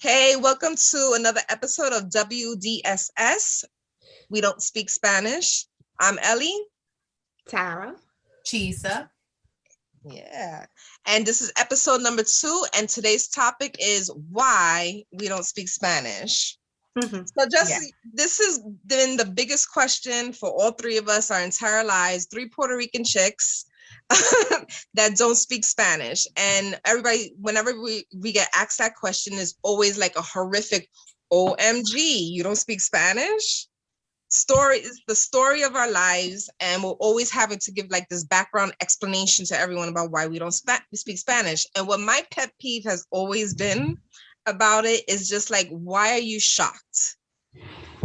Hey, welcome to another episode of WDSS. We don't speak Spanish. I'm Ellie. Tara. Chisa. Yeah. And this is episode number 2. And today's topic is why we don't speak Spanish. So this has been the biggest question for all three of us our entire lives, 3 Puerto Rican chicks that don't speak Spanish. And everybody, whenever we get asked that question, is always like a horrific OMG, you don't speak Spanish? Story is the story of our lives, and we're always having to give like this background explanation to everyone about why we don't speak Spanish. And what my pet peeve has always been about it is just like, why are you shocked?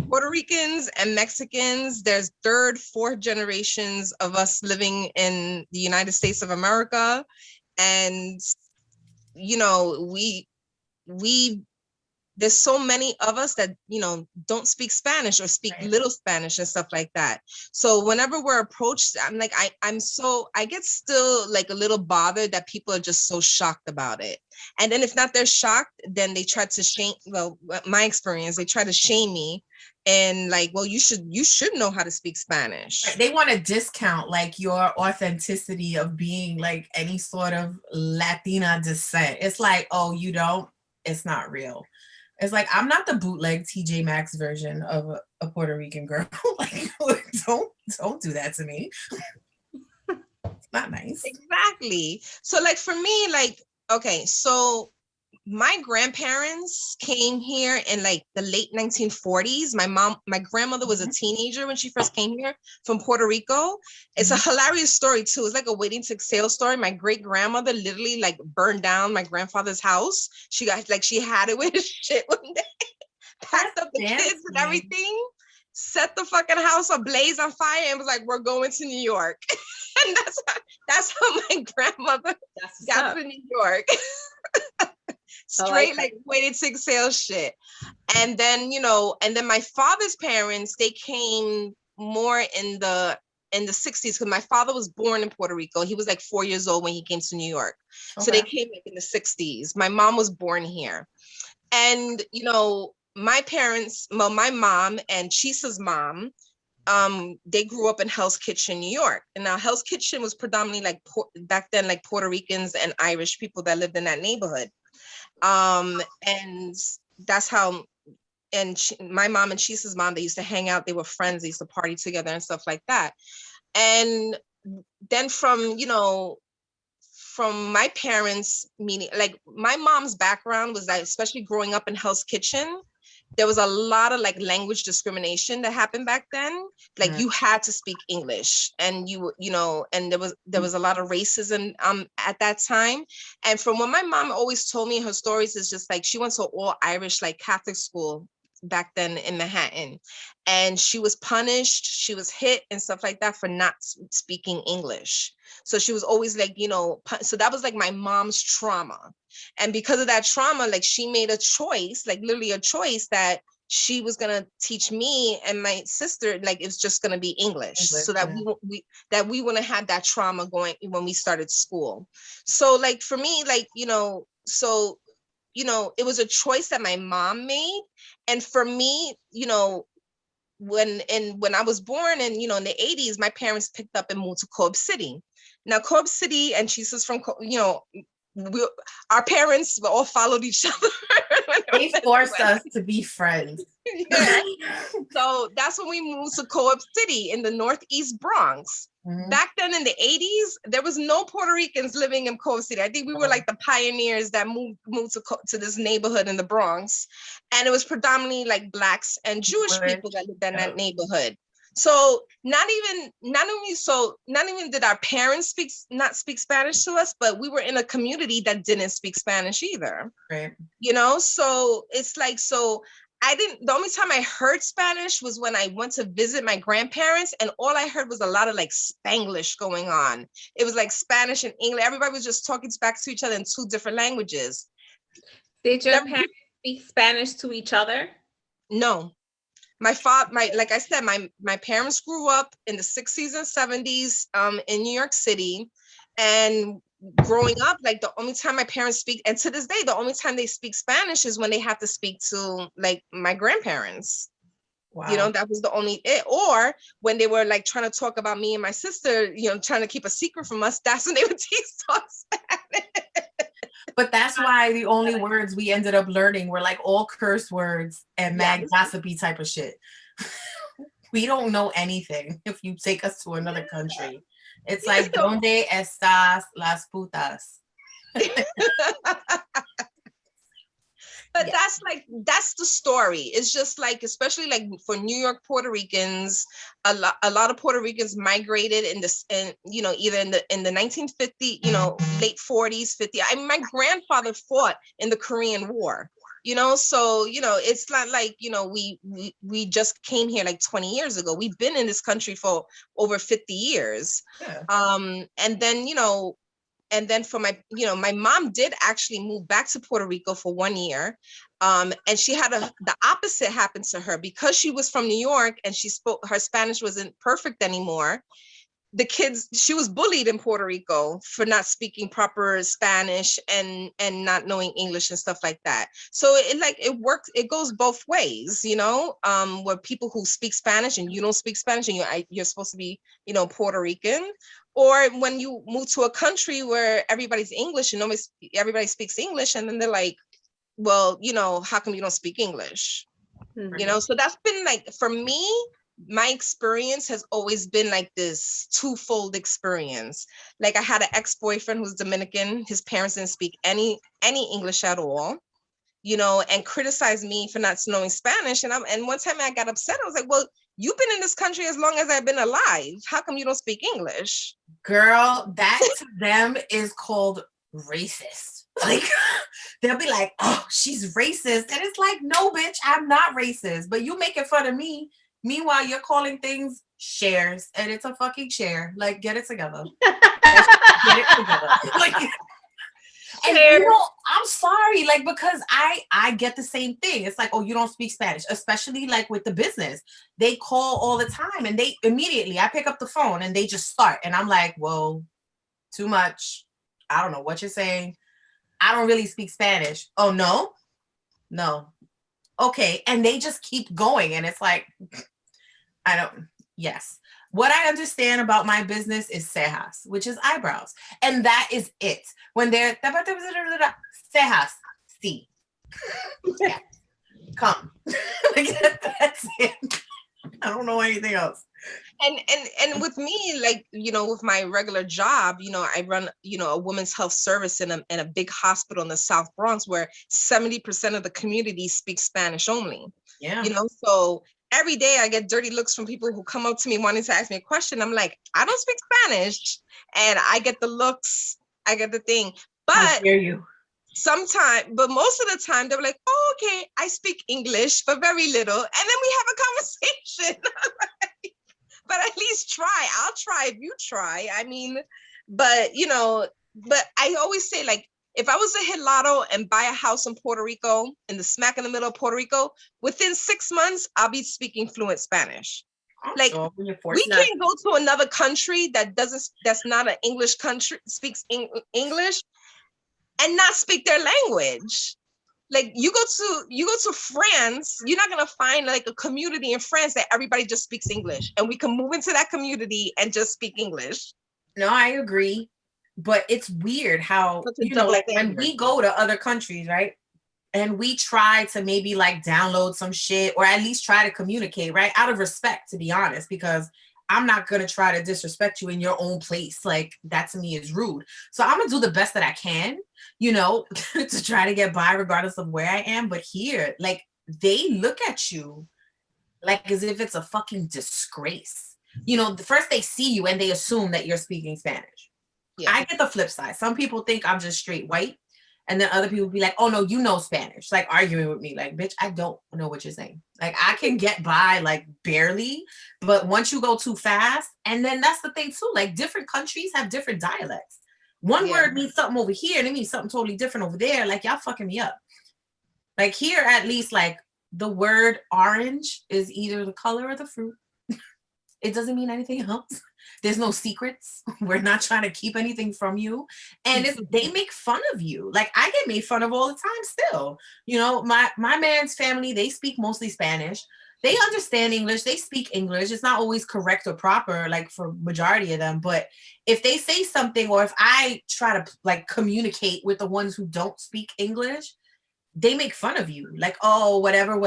Puerto Ricans and Mexicans, there's 3rd, 4th generations of us living in the United States of America. And, you know, there's so many of us that, you know, don't speak Spanish or speak little Spanish and stuff like that. So whenever we're approached, I'm like, I get still like a little bothered that people are just so shocked about it. And then if not, they're shocked, then they try to shame, well, my experience, they try to shame me and like, well, you should know how to speak Spanish. They want to discount like your authenticity of being like any sort of Latina descent. It's like, oh, you don't, it's not real. It's like, I'm not the bootleg TJ Maxx version of a Puerto Rican girl. Like, don't do that to me. It's not nice. Exactly. So like for me, like, okay, so my grandparents came here in like the late 1940s. My grandmother was a teenager when she first came here from Puerto Rico. It's a hilarious story too. It's like a waiting to exhale story. My great grandmother literally like burned down my grandfather's house. She had it with his shit one day, packed up the kids and everything, set the fucking house ablaze on fire, and was like, "We're going to New York." And that's how my grandmother got to New York. Straight like waited to exhale shit. And then, you know, and then my father's parents, they came more in the 60s, because my father was born in Puerto Rico. He was like 4 years old when he came to New York. Okay. So they came like in the 60s. My mom was born here. And, you know, my parents, well, my mom and Chisa's mom, they grew up in Hell's Kitchen, New York. And now Hell's Kitchen was predominantly like back then, like Puerto Ricans and Irish people that lived in that neighborhood. And that's how, and my mom and Chisa's mom, they used to hang out. They were friends. They used to party together and stuff like that. And then from my parents, meaning like my mom's background was that, especially growing up in Hell's Kitchen, there was a lot of like language discrimination that happened back then. Like you had to speak English, and you know, and there was a lot of racism at that time. And from what my mom always told me in her stories is just like, she went to all Irish like Catholic school back then in Manhattan, and she was punished, she was hit and stuff like that for not speaking English. So she was always like, you know, so that was like my mom's trauma. And because of that trauma, like she made a choice, like literally a choice, that she was gonna teach me and my sister, like it's just gonna be English so that we wouldn't have that trauma going when we started school. So like for me, like, you know, so, you know, it was a choice that my mom made. And for me, you know, when I was born, and, you know, in the 80s, my parents picked up and moved to Cobb City. Now, Cobb City, and she's from, you know, our parents all followed each other. They forced us to be friends. Yeah. So that's when we moved to Cobb City in the Northeast Bronx. Back then in the 80s, there was no Puerto Ricans living in Cobb City. I think we were like the pioneers that moved to this neighborhood in the Bronx. And it was predominantly like Blacks and Jewish people that lived in that neighborhood. So not even did our parents not speak Spanish to us, but we were in a community that didn't speak Spanish either. Right. You know, so it's like, so the only time I heard Spanish was when I went to visit my grandparents, and all I heard was a lot of like Spanglish going on. It was like Spanish and English. Everybody was just talking back to each other in 2 different languages. Did your parents speak Spanish to each other? No. Like I said, my parents grew up in the 60s and 70s in New York City. And growing up, like the only time my parents speak, and to this day, the only time they speak Spanish is when they have to speak to like my grandparents. Wow. That was the only it. Or when they were like trying to talk about me and my sister, trying to keep a secret from us, that's when they would teach us Spanish. But that's why the only words we ended up learning were like all curse words and mad gossipy type of shit. We don't know anything if you take us to another country. It's like, ¿Dónde estás las putas? But that's the story. It's just like, especially like for New York Puerto Ricans, a lot of Puerto Ricans migrated in this, and either in the 1950, late 40s, 50. I mean, my grandfather fought in the Korean War. So it's not like we just came here like 20 years ago. We've been in this country for over 50 years. Yeah. And then for my mom did actually move back to Puerto Rico for 1 year. And she had the opposite happen to her because she was from New York and her Spanish wasn't perfect anymore. She was bullied in Puerto Rico for not speaking proper Spanish and not knowing English and stuff like that. So it works. It goes both ways, where people who speak Spanish and you don't speak Spanish and you're supposed to be, Puerto Rican, or when you move to a country where everybody's English and everybody speaks English, and then they're like, well, how come you don't speak English? Mm-hmm. So that's been like, for me, my experience has always been like this twofold experience. Like, I had an ex-boyfriend who's Dominican. His parents didn't speak any English at all, and criticized me for not knowing Spanish. And one time I got upset. I was like, well, you've been in this country as long as I've been alive. How come you don't speak English? Girl, that to them is called racist. Like, they'll be like, oh, she's racist. And it's like, no, bitch, I'm not racist. But you making fun of me. Meanwhile, you're calling things shares, and it's a fucking share. Like, get it together. Get it together. Like, and I'm sorry, like, because I get the same thing. It's like, oh, you don't speak Spanish, especially like with the business. They call all the time, and they immediately, I pick up the phone and they just start, and I'm like, whoa, too much. I don't know what you're saying. I don't really speak Spanish. Oh, no. Okay. And they just keep going. And it's like, yes. What I understand about my business is cejas, which is eyebrows. And that is it. When they're cejas, sí. Yeah. Come. That's it. I don't know anything else. And with me, like, with my regular job, I run, a women's health service in a big hospital in the South Bronx where 70% of the community speaks Spanish only. Yeah. So every day I get dirty looks from people who come up to me wanting to ask me a question. I'm like, I don't speak Spanish. And I get the looks, I get the thing. But how dare you? But most of the time they're like, oh, okay, I speak English, but very little. And then we have a conversation. But at least try. I'll try if you try. I mean, but I always say, like, if I was to hit lotto and buy a house in Puerto Rico, in the smack in the middle of Puerto Rico, within 6 months, I'll be speaking fluent Spanish. Like, we can't go to another country that's not an English country, speaks English, and not speak their language. Like, you go to France, you're not gonna find like a community in France that everybody just speaks English, and we can move into that community and just speak English. No, I agree, but it's weird how like when we go to other countries, right, and we try to maybe like download some shit or at least try to communicate, right, out of respect, to be honest, because I'm not gonna try to disrespect you in your own place. Like, that to me is rude. So I'm gonna do the best that I can, to try to get by regardless of where I am. But here, like, they look at you like as if it's a fucking disgrace. First they see you and they assume that you're speaking Spanish. Yeah. I get the flip side. Some people think I'm just straight white. And then other people be like, oh, no, you know Spanish. Like, arguing with me. Like, bitch, I don't know what you're saying. Like, I can get by, like, barely. But once you go too fast, and then that's the thing, too. Like, different countries have different dialects. One word means something over here, and it means something totally different over there. Like, y'all fucking me up. Like, here, at least, like, the word orange is either the color or the fruit. It doesn't mean anything else. There's no secrets. We're not trying to keep anything from you. And they make fun of you. Like I get made fun of all the time still. My man's family, they speak mostly Spanish. They understand English. They speak English. It's not always correct or proper, like for majority of them. But if they say something, or if I try to like communicate with the ones who don't speak English, they make fun of you. Like, oh, whatever,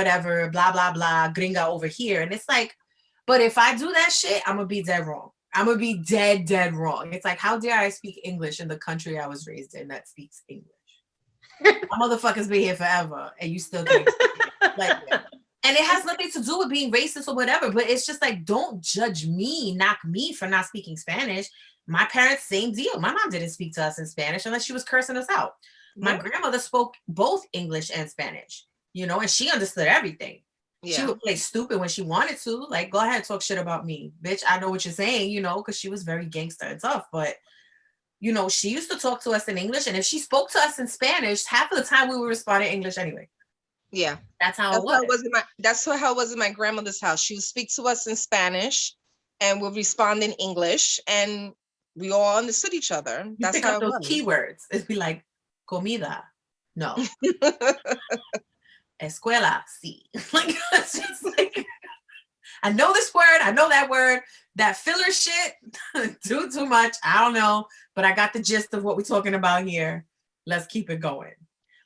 blah, blah, blah, gringa over here. And it's like, but if I do that shit, I'm going to be dead wrong. I'm going to be dead, dead wrong. It's like, how dare I speak English in the country I was raised in that speaks English? My motherfuckers be here forever, and you still can't like that. And it has nothing to do with being racist or whatever, but it's just like, don't judge me, knock me for not speaking Spanish. My parents, same deal. My mom didn't speak to us in Spanish unless she was cursing us out. My grandmother spoke both English and Spanish, and she understood everything. Yeah. She would play stupid when she wanted to. Like, go ahead, talk shit about me. Bitch, I know what you're saying, because she was very gangster and tough. But, she used to talk to us in English. And if she spoke to us in Spanish, half of the time we would respond in English anyway. Yeah. That's how it was. That's how it was in my grandmother's house. She would speak to us in Spanish and would respond in English. And we all understood each other. That's pick how up those keywords. It'd be like, comida. No. Escuela, sí. Like, it's just like, I know this word, I know that word. That filler shit, too much. I don't know, but I got the gist of what we're talking about here. Let's keep it going.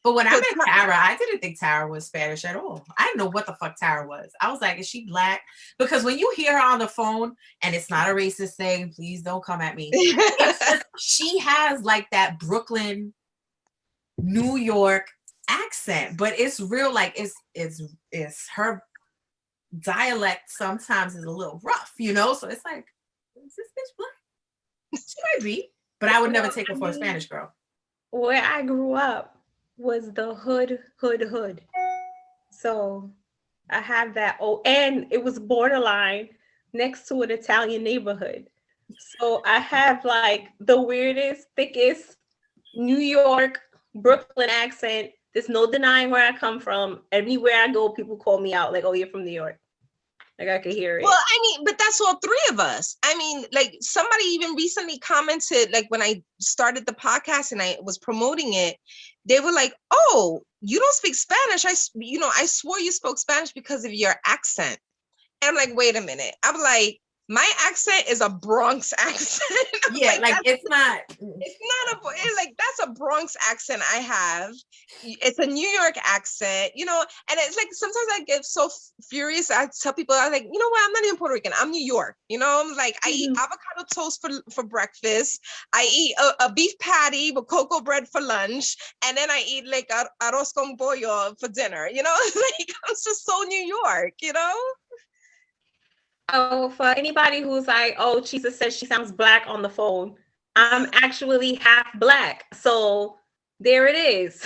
But when I met Tara, I didn't think Tara was Spanish at all. I didn't know what the fuck Tara was. I was like, is she black? Because when you hear her on the phone, and it's not a racist thing, please don't come at me. It's just, she has like that Brooklyn, New York accent, but it's real. Like it's her dialect sometimes is a little rough, so it's like, is this bitch black? She might be, but I would never take her for a Spanish girl. Where I grew up was the hood. So I have that. Oh, and it was borderline next to an Italian neighborhood. So I have like the weirdest, thickest New York, Brooklyn accent. There's no denying where I come from. Everywhere I go, people call me out like, oh, you're from New York. Like I could hear it. Well, I mean, but that's all three of us. I mean, like somebody even recently commented, like when I started the podcast and I was promoting it, they were like, oh, you don't speak Spanish. I swore you spoke Spanish because of your accent. And I'm like, wait a minute. I'm like, my accent is a Bronx accent. Yeah, like it's not that's a Bronx accent I have. It's a New York accent, and it's like sometimes I get so furious. I tell people, I'm like, you know what? I'm not even Puerto Rican. I'm New York. I'm like, I eat avocado toast for breakfast. I eat a beef patty with cocoa bread for lunch, and then I eat like arroz con pollo for dinner. Like I'm just so New York. Oh, for anybody who's like, oh, Chisa says she sounds black on the phone, I'm actually half black. So there it is.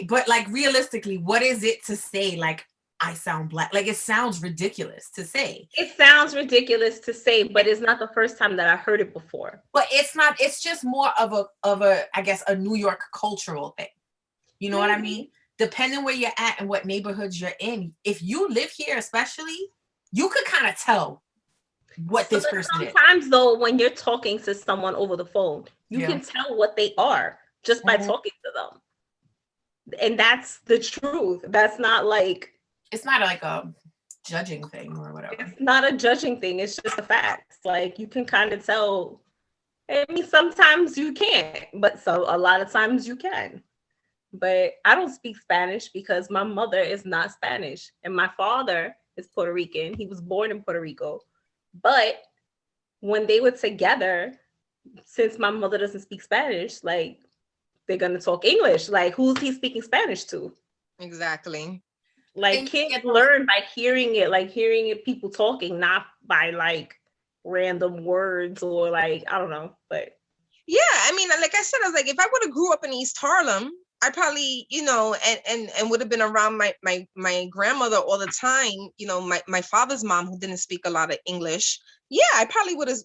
but like realistically, what is it to say like I sound black? Like it sounds ridiculous to say. It sounds ridiculous to say, but it's not the first time that I heard it before. But it's not, it's just more of a I guess a New York cultural thing. You know what I mean? Depending where you're at and what neighborhoods you're in. If you live here especially, you could kind of tell what this person is. Sometimes though, when you're talking to someone over the phone, you can tell what they are just by talking to them. And that's the truth. That's not like, it's not like a judging thing or whatever. It's not a judging thing. It's just a fact. Like you can kind of tell. I mean, sometimes you can't, but a lot of times you can. But I don't speak Spanish because my mother is not Spanish and my father is Puerto Rican. He was born in Puerto Rico. But when they were together, since my mother doesn't speak Spanish, like they're going to talk English. Like who's he speaking Spanish to? Exactly. Like kids learn by hearing it, people talking, not by like random words or like, I don't know. But yeah, I mean, like I said, I was like, if I would have grew up in East Harlem, I probably, and would have been around my grandmother all the time, my father's mom who didn't speak a lot of English. Yeah, I probably would have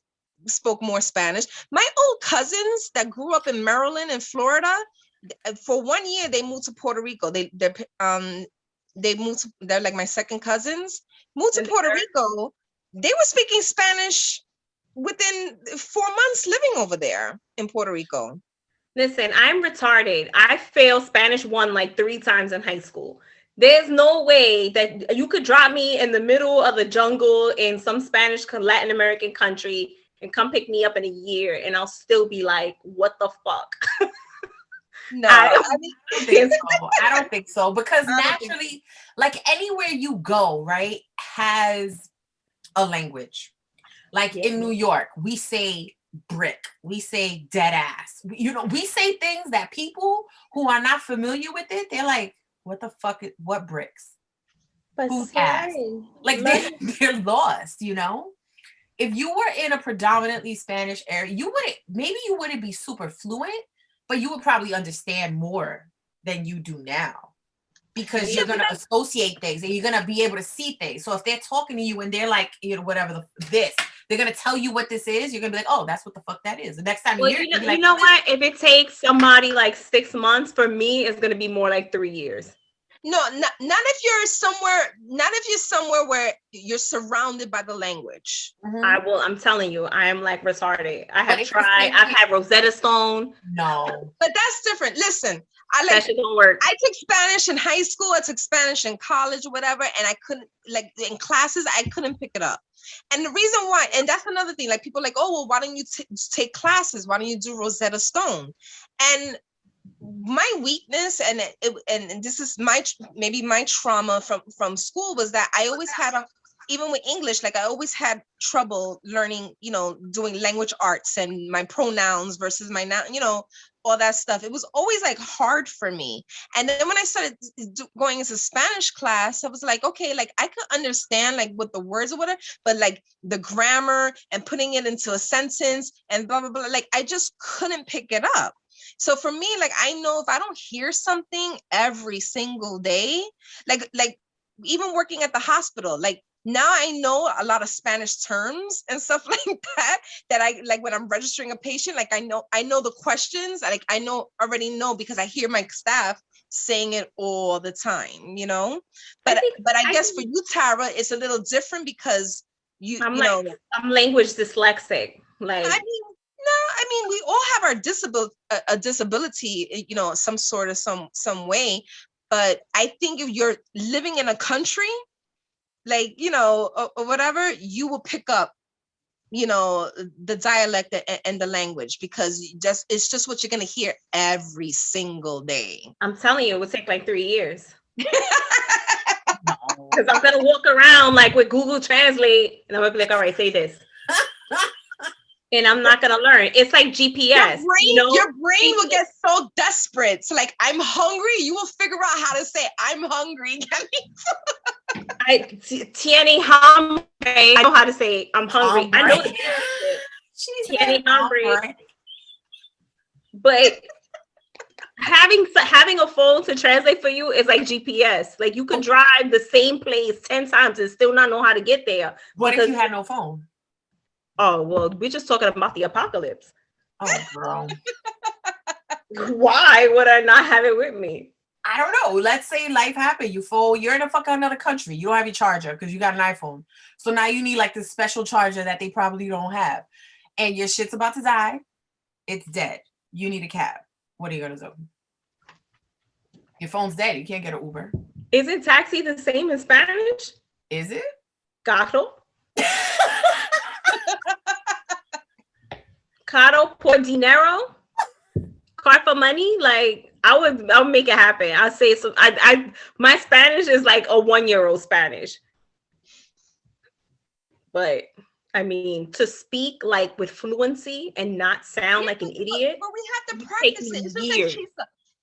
spoke more Spanish. My old cousins that grew up in Maryland and Florida, for 1 year, they moved to Puerto Rico. They're like my second cousins, moved to Puerto Rico. They were speaking Spanish within 4 months living over there in Puerto Rico. Listen, I'm retarded. I failed Spanish 1 like 3 times in high school. There's no way that you could drop me in the middle of the jungle in some Spanish Latin American country and come pick me up in a year and I'll still be like, what the fuck? No, I I mean, don't think so. I don't think so because I don't think naturally, like anywhere you go, right, has a language. Like Yeah. in New York, we say brick, we say dead ass. You know, we say things that people who are not familiar with it, they're like, what the fuck is what bricks? but Whose ass? slang, Like they're lost, you know? If you were in a predominantly Spanish area, you wouldn't be super fluent, but you would probably understand more than you do now because yeah, you're going to associate things and you're going to be able to see things. So if they're talking to you and they're like, you know, whatever this, they're going to tell you what this is, you're going to be like, oh, that's what the fuck that is. The next time you well, hear it, you'll be you like, know what? If it takes somebody like 6 months, for me, it's gonna be more like 3 years. no, not if you're somewhere, not if you're somewhere where you're surrounded by the language. Mhm. I'm telling you, I am like retarded. I But have it's the tried. same I've thing. had Rosetta Stone. No. But that's different. Listen, I That like shit don't work. I took Spanish in high school, I took Spanish in college or whatever, and I couldn't, like in classes, I couldn't pick it up. And the reason why, and that's another thing, like people are like, oh, well, why don't you take classes? Why don't you do Rosetta Stone? And my weakness, and this is maybe my trauma from school, was that I always had even with English, like I always had trouble learning, you know, doing language arts and my pronouns versus my noun, you know, all that stuff. It was always like hard for me. And then when I started going into Spanish class, I was like, okay, like I could understand like what the words or whatever, but like the grammar and putting it into a sentence and blah, blah, blah, like I just couldn't pick it up. So for me, like I know if I don't hear something every single day, like even working at the hospital, like now I know a lot of Spanish terms and stuff like that I like when I'm registering a patient, like I know the questions, like I already know because I hear my staff saying it all the time, you know. But I guess for you, Tara, it's a little different because you know, I'm language dyslexic. Like I mean, no, I mean, we all have our a disability, you know, some sort of some way. But I think if you're living in a country, like, you know, or whatever, you will pick up, you know, the dialect and the language because it's just what you're gonna hear every single day. I'm telling you, it would take like 3 years. No. Because I'm gonna walk around like with Google Translate and I'm gonna be like, all right, say this. And I'm not gonna learn. It's like GPS. Your brain will get so desperate. So like, I'm hungry. You will figure out how to say I'm hungry. Tiene hambre. I know how to say I'm hungry. I know Tiene hambre. But having a phone to translate for you is like GPS. Like you could drive the same place 10 times and still not know how to get there. What if you had no phone? Oh, well, we're just talking about the apocalypse. Oh, girl. Why would I not have it with me? I don't know. Let's say life happened. You're in a fucking another country. You don't have your charger because you got an iPhone. So now you need like this special charger that they probably don't have. And your shit's about to die. It's dead. You need a cab. What are you going to do? Your phone's dead. You can't get an Uber. Isn't taxi the same in Spanish? Is it? Carro. Caro por dinero. Car for money. Like I'll make it happen. I'll say so. My Spanish is like a 1-year-old Spanish. But I mean, to speak like with fluency and not sound like an idiot. But we have to practice it. It's just like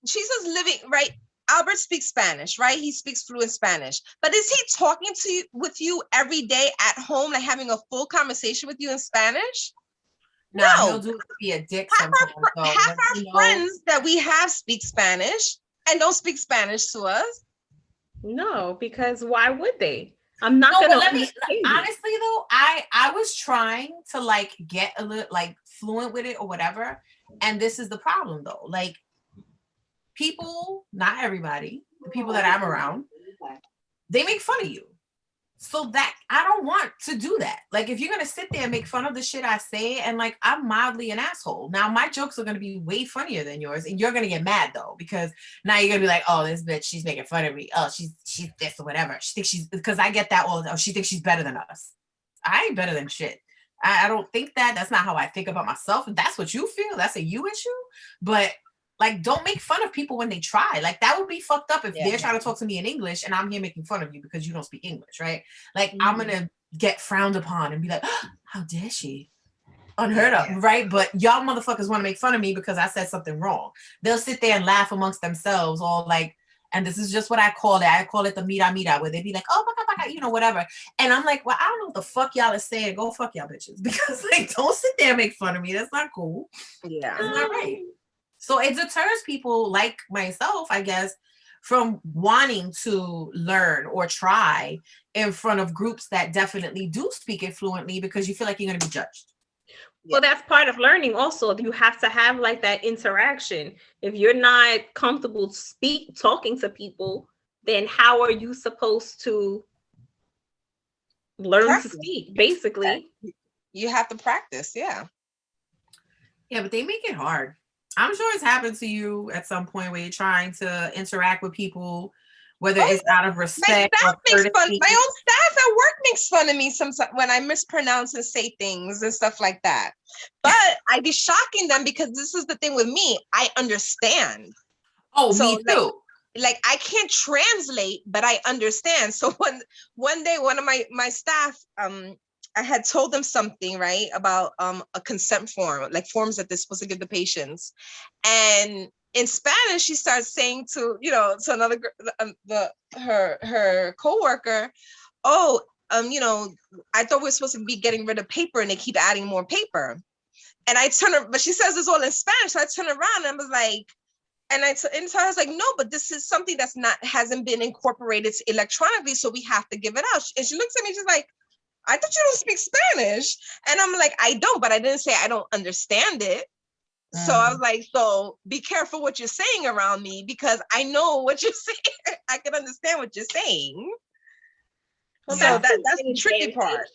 Chisa's living, right? Albert speaks Spanish, right? He speaks fluent Spanish. But is he talking to you with you every day at home, like having a full conversation with you in Spanish? No, he'll do it to be a dick sometimes. Half our friends that we have speak Spanish and don't speak Spanish to us. No, because why would they? I'm not gonna. Honestly, though, I was trying to like get a little like fluent with it or whatever, and this is the problem though. Like people, not everybody, the people that I'm around, they make fun of you. So that I don't want to do that. Like, if you're gonna sit there and make fun of the shit I say, and like I'm mildly an asshole. Now my jokes are gonna be way funnier than yours, and you're gonna get mad though, because now you're gonna be like, oh, this bitch, she's making fun of me. Oh, she's this or whatever. She thinks she's, because I get that all the time. She thinks she's better than us. I ain't better than shit. I don't think that. That's not how I think about myself. If that's what you feel, that's a you issue. But like, don't make fun of people when they try. Like, that would be fucked up if they're trying to talk to me in English and I'm here making fun of you because you don't speak English, right? Like, I'm gonna get frowned upon and be like, oh, how dare she? Unheard of, right? But y'all motherfuckers want to make fun of me because I said something wrong. They'll sit there and laugh amongst themselves, all like, and this is just what I call it. I call it the mira, where they'd be like, oh my God, you know, whatever. And I'm like, well, I don't know what the fuck y'all are saying. Go fuck y'all bitches. Because like, don't sit there and make fun of me. That's not cool. Yeah. That's not right. So it deters people like myself, I guess, from wanting to learn or try in front of groups that definitely do speak it fluently, because you feel like you're going to be judged. Well, that's part of learning also. You have to have like that interaction. If you're not comfortable talking to people, then how are you supposed to learn to speak, basically? You have to practice, yeah. Yeah, but they make it hard. I'm sure it's happened to you at some point where you're trying to interact with people, whether it's out of respect my or staff makes fun. courtesy. My own staff at work makes fun of me sometimes when I mispronounce and say things and stuff like that. But I be shocking them because this is the thing with me. I understand. Oh, so, me too. Like I can't translate, but I understand. So one day, one of my staff, I had told them something, right, about a consent form, like forms that they're supposed to give the patients. And in Spanish, she starts saying to another her coworker, oh, I thought we were supposed to be getting rid of paper and they keep adding more paper. And I turn her, but she says this all in Spanish. So I turn around and I was like, so I was like, no, but this is something hasn't been incorporated electronically, so we have to give it out. And she looks at me, she's like, I thought you don't speak Spanish. And I'm like, I don't, but I didn't say I don't understand it. So I was like, so be careful what you're saying around me, because I know what you're saying. I can understand what you're saying. Well, so that's the tricky part.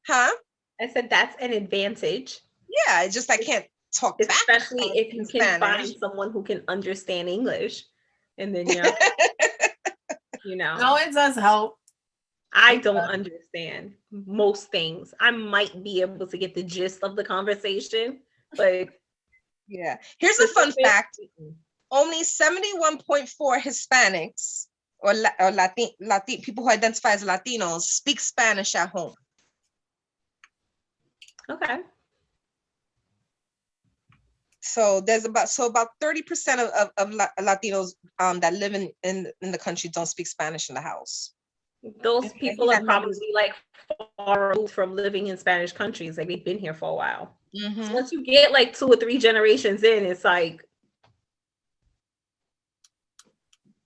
Huh? I said that's an advantage. Yeah, it's just I can't talk back. Especially if you can find someone who can understand English. And then, No, it does help. I don't understand most things. I might be able to get the gist of the conversation, but yeah. Here's a fun fact. Only 71.4 Hispanics or Latin people who identify as Latinos speak Spanish at home. Okay. So there's about 30% of Latinos that live in the country don't speak Spanish in the house. Those people are probably like far removed from living in Spanish countries. Like they've been here for a while. Mm-hmm. So once you get like 2 or 3 generations in, it's like,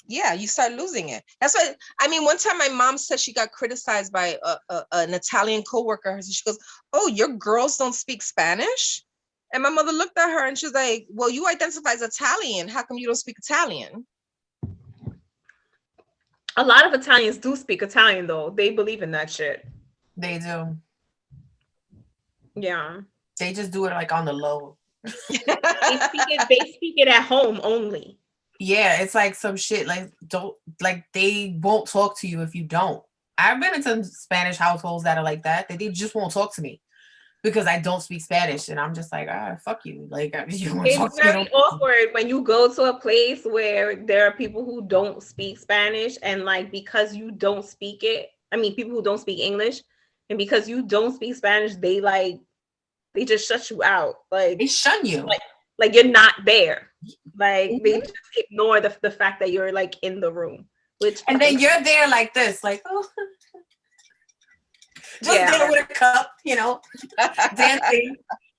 yeah, you start losing it. That's why, I mean, one time my mom said she got criticized by an Italian coworker. She goes, oh, your girls don't speak Spanish? And my mother looked at her and she's like, well, you identify as Italian. How come you don't speak Italian? A lot of Italians do speak Italian, though. They believe in that shit. They do. Yeah. They just do it like on the low. They speak it at home only. Yeah, it's like some shit they won't talk to you if you don't. I've been in some Spanish households that are like that. They just won't talk to me because I don't speak Spanish, and I'm just like, fuck you. Like, you want to talk to me? It's very awkward when you go to a place where there are people who don't speak Spanish, and like because you don't speak it, I mean, people who don't speak English, and because you don't speak Spanish, they just shut you out. Like they shun you. Like you're not there. Like they just ignore the fact that you're like in the room. And then you're there like this, like, oh. Just there with a cup, dancing.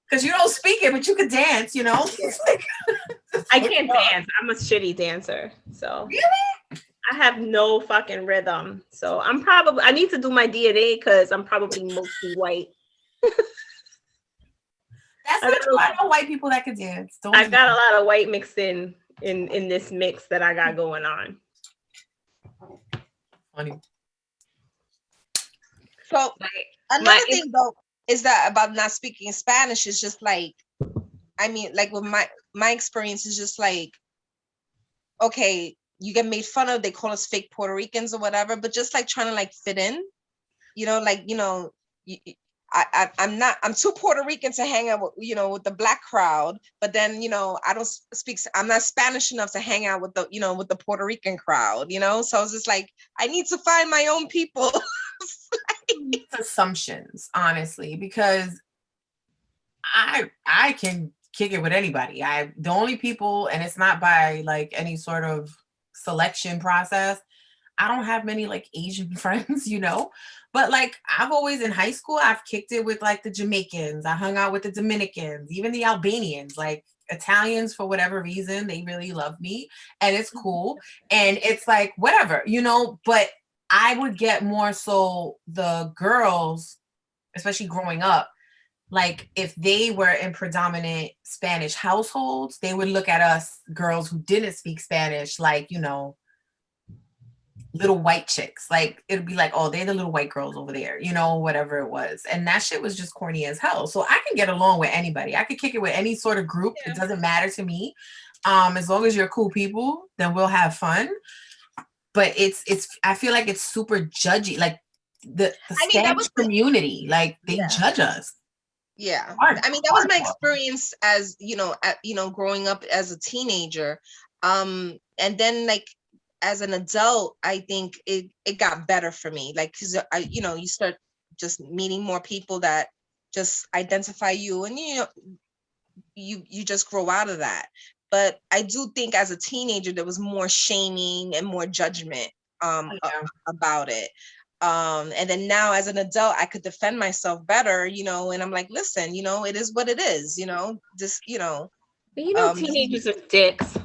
Because you don't speak it, but you could dance, I can't dance. I'm a shitty dancer. So really? I have no fucking rhythm. So I need to do my DNA because I'm probably mostly white. That's not true. I know white people that can dance. I got a lot of white mixed in this mix that I got going on. Funny. So Like my another thing though is that about not speaking Spanish is just like, I mean, like with my experience is just like, okay, you get made fun of, they call us fake Puerto Ricans or whatever, but just like trying to like fit in, like, I'm not, I'm too Puerto Rican to hang out with, with the black crowd, but then, I don't speak, I'm not Spanish enough to hang out with the, with the Puerto Rican crowd, so it's just like, I need to find my own people. It's assumptions, honestly, because I can kick it with anybody. The only people, and it's not by like any sort of selection process. I don't have many like Asian friends, but like I've always in high school, I've kicked it with like the Jamaicans. I hung out with the Dominicans, even the Albanians, like Italians for whatever reason, they really love me and it's cool. And it's like, whatever, but I would get more so the girls, especially growing up, like if they were in predominant Spanish households, they would look at us girls who didn't speak Spanish like, little white chicks. Like it'd be like, oh, they're the little white girls over there, whatever it was. And that shit was just corny as hell. So I can get along with anybody. I could kick it with any sort of group. Yeah. It doesn't matter to me. As long as you're cool people, then we'll have fun. But it's I feel like it's super judgy. Like the Spanish community, like they judge us. Yeah. I mean, that was my experience as, growing up as a teenager. And then like as an adult, I think it got better for me. Like, cause you start just meeting more people that just identify you and, you just grow out of that. But I do think as a teenager, there was more shaming and more judgment about it. And then now as an adult, I could defend myself better, and I'm like, listen, it is what it is, just, teenagers are dicks.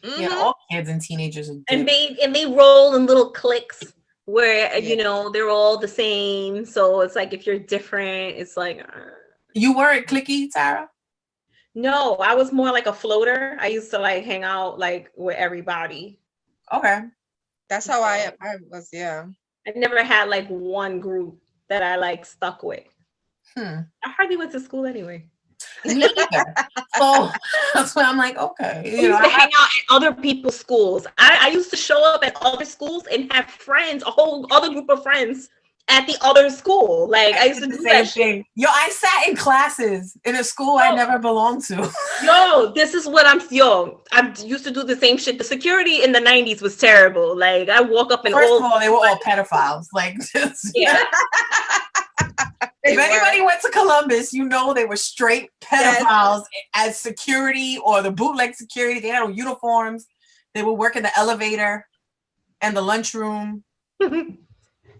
Mm-hmm. Yeah, all kids and teenagers are dicks. And they roll in little cliques where, they're all the same. So it's like, if you're different, it's like. You weren't cliquey, Tara? No, I was more like a floater. I used to like hang out like with everybody. Okay. That's how I was, yeah. I never had like one group that I like stuck with. I hardly went to school anyway. Me either. So that's why I'm like, okay. I used to hang out at other people's schools. I used to show up at other schools and have friends, a whole other group of friends at the other school. Like I used to do the same thing. Yo, I sat in classes in a school I never belonged to. This is what I used to do the same shit. The security in the 90s was terrible. Like I walk up and first of all, they were all pedophiles. Like yeah. If anybody went to Columbus, they were straight pedophiles as security or the bootleg security. They had on uniforms. They would work in the elevator and the lunchroom.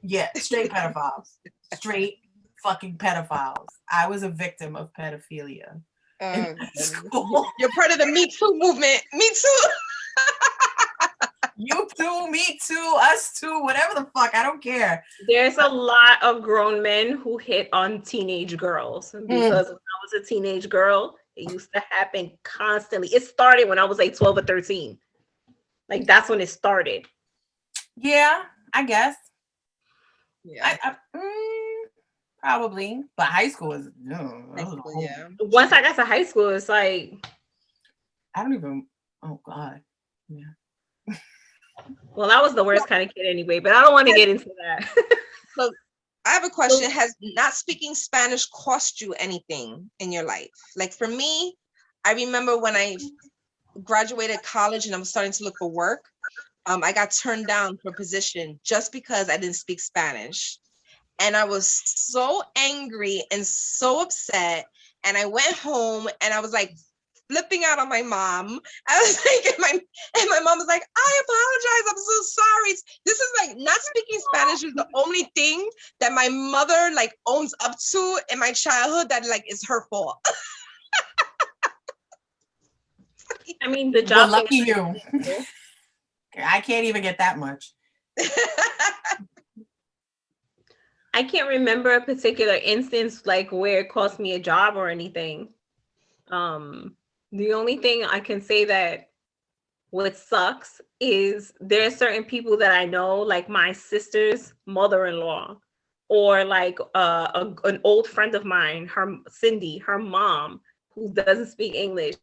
Yeah, straight pedophiles. Straight fucking pedophiles. I was a victim of pedophilia in school. You're part of the Me Too movement. Me too. You too, me too, us too, whatever the fuck. I don't care. There's a lot of grown men who hit on teenage girls because when I was a teenage girl, it used to happen constantly. It started when I was like 12 or 13. Like that's when it started. Yeah, I guess. Yeah. Probably. But high school is Once I got to high school, it's like I don't even God. Yeah. Well, I was the worst kind of kid anyway, but I don't want to get into that. So I have a question. Has not speaking Spanish cost you anything in your life? Like for me, I remember when I graduated college and I'm starting to look for work, I got turned down for a position just because I didn't speak Spanish. And I was so angry and so upset. And I went home and I was like, flipping out on my mom. I was like, and my mom was like, I apologize. I'm so sorry. This is like not speaking Spanish is the only thing that my mother like owns up to in my childhood that like is her fault. I mean, the job. Well, lucky you. I can't even get that much. I can't remember a particular instance like where it cost me a job or anything. The only thing I can say that what sucks is there are certain people that I know, like my sister's mother-in-law. or like an old friend of mine, her Cindy, her mom, who doesn't speak English.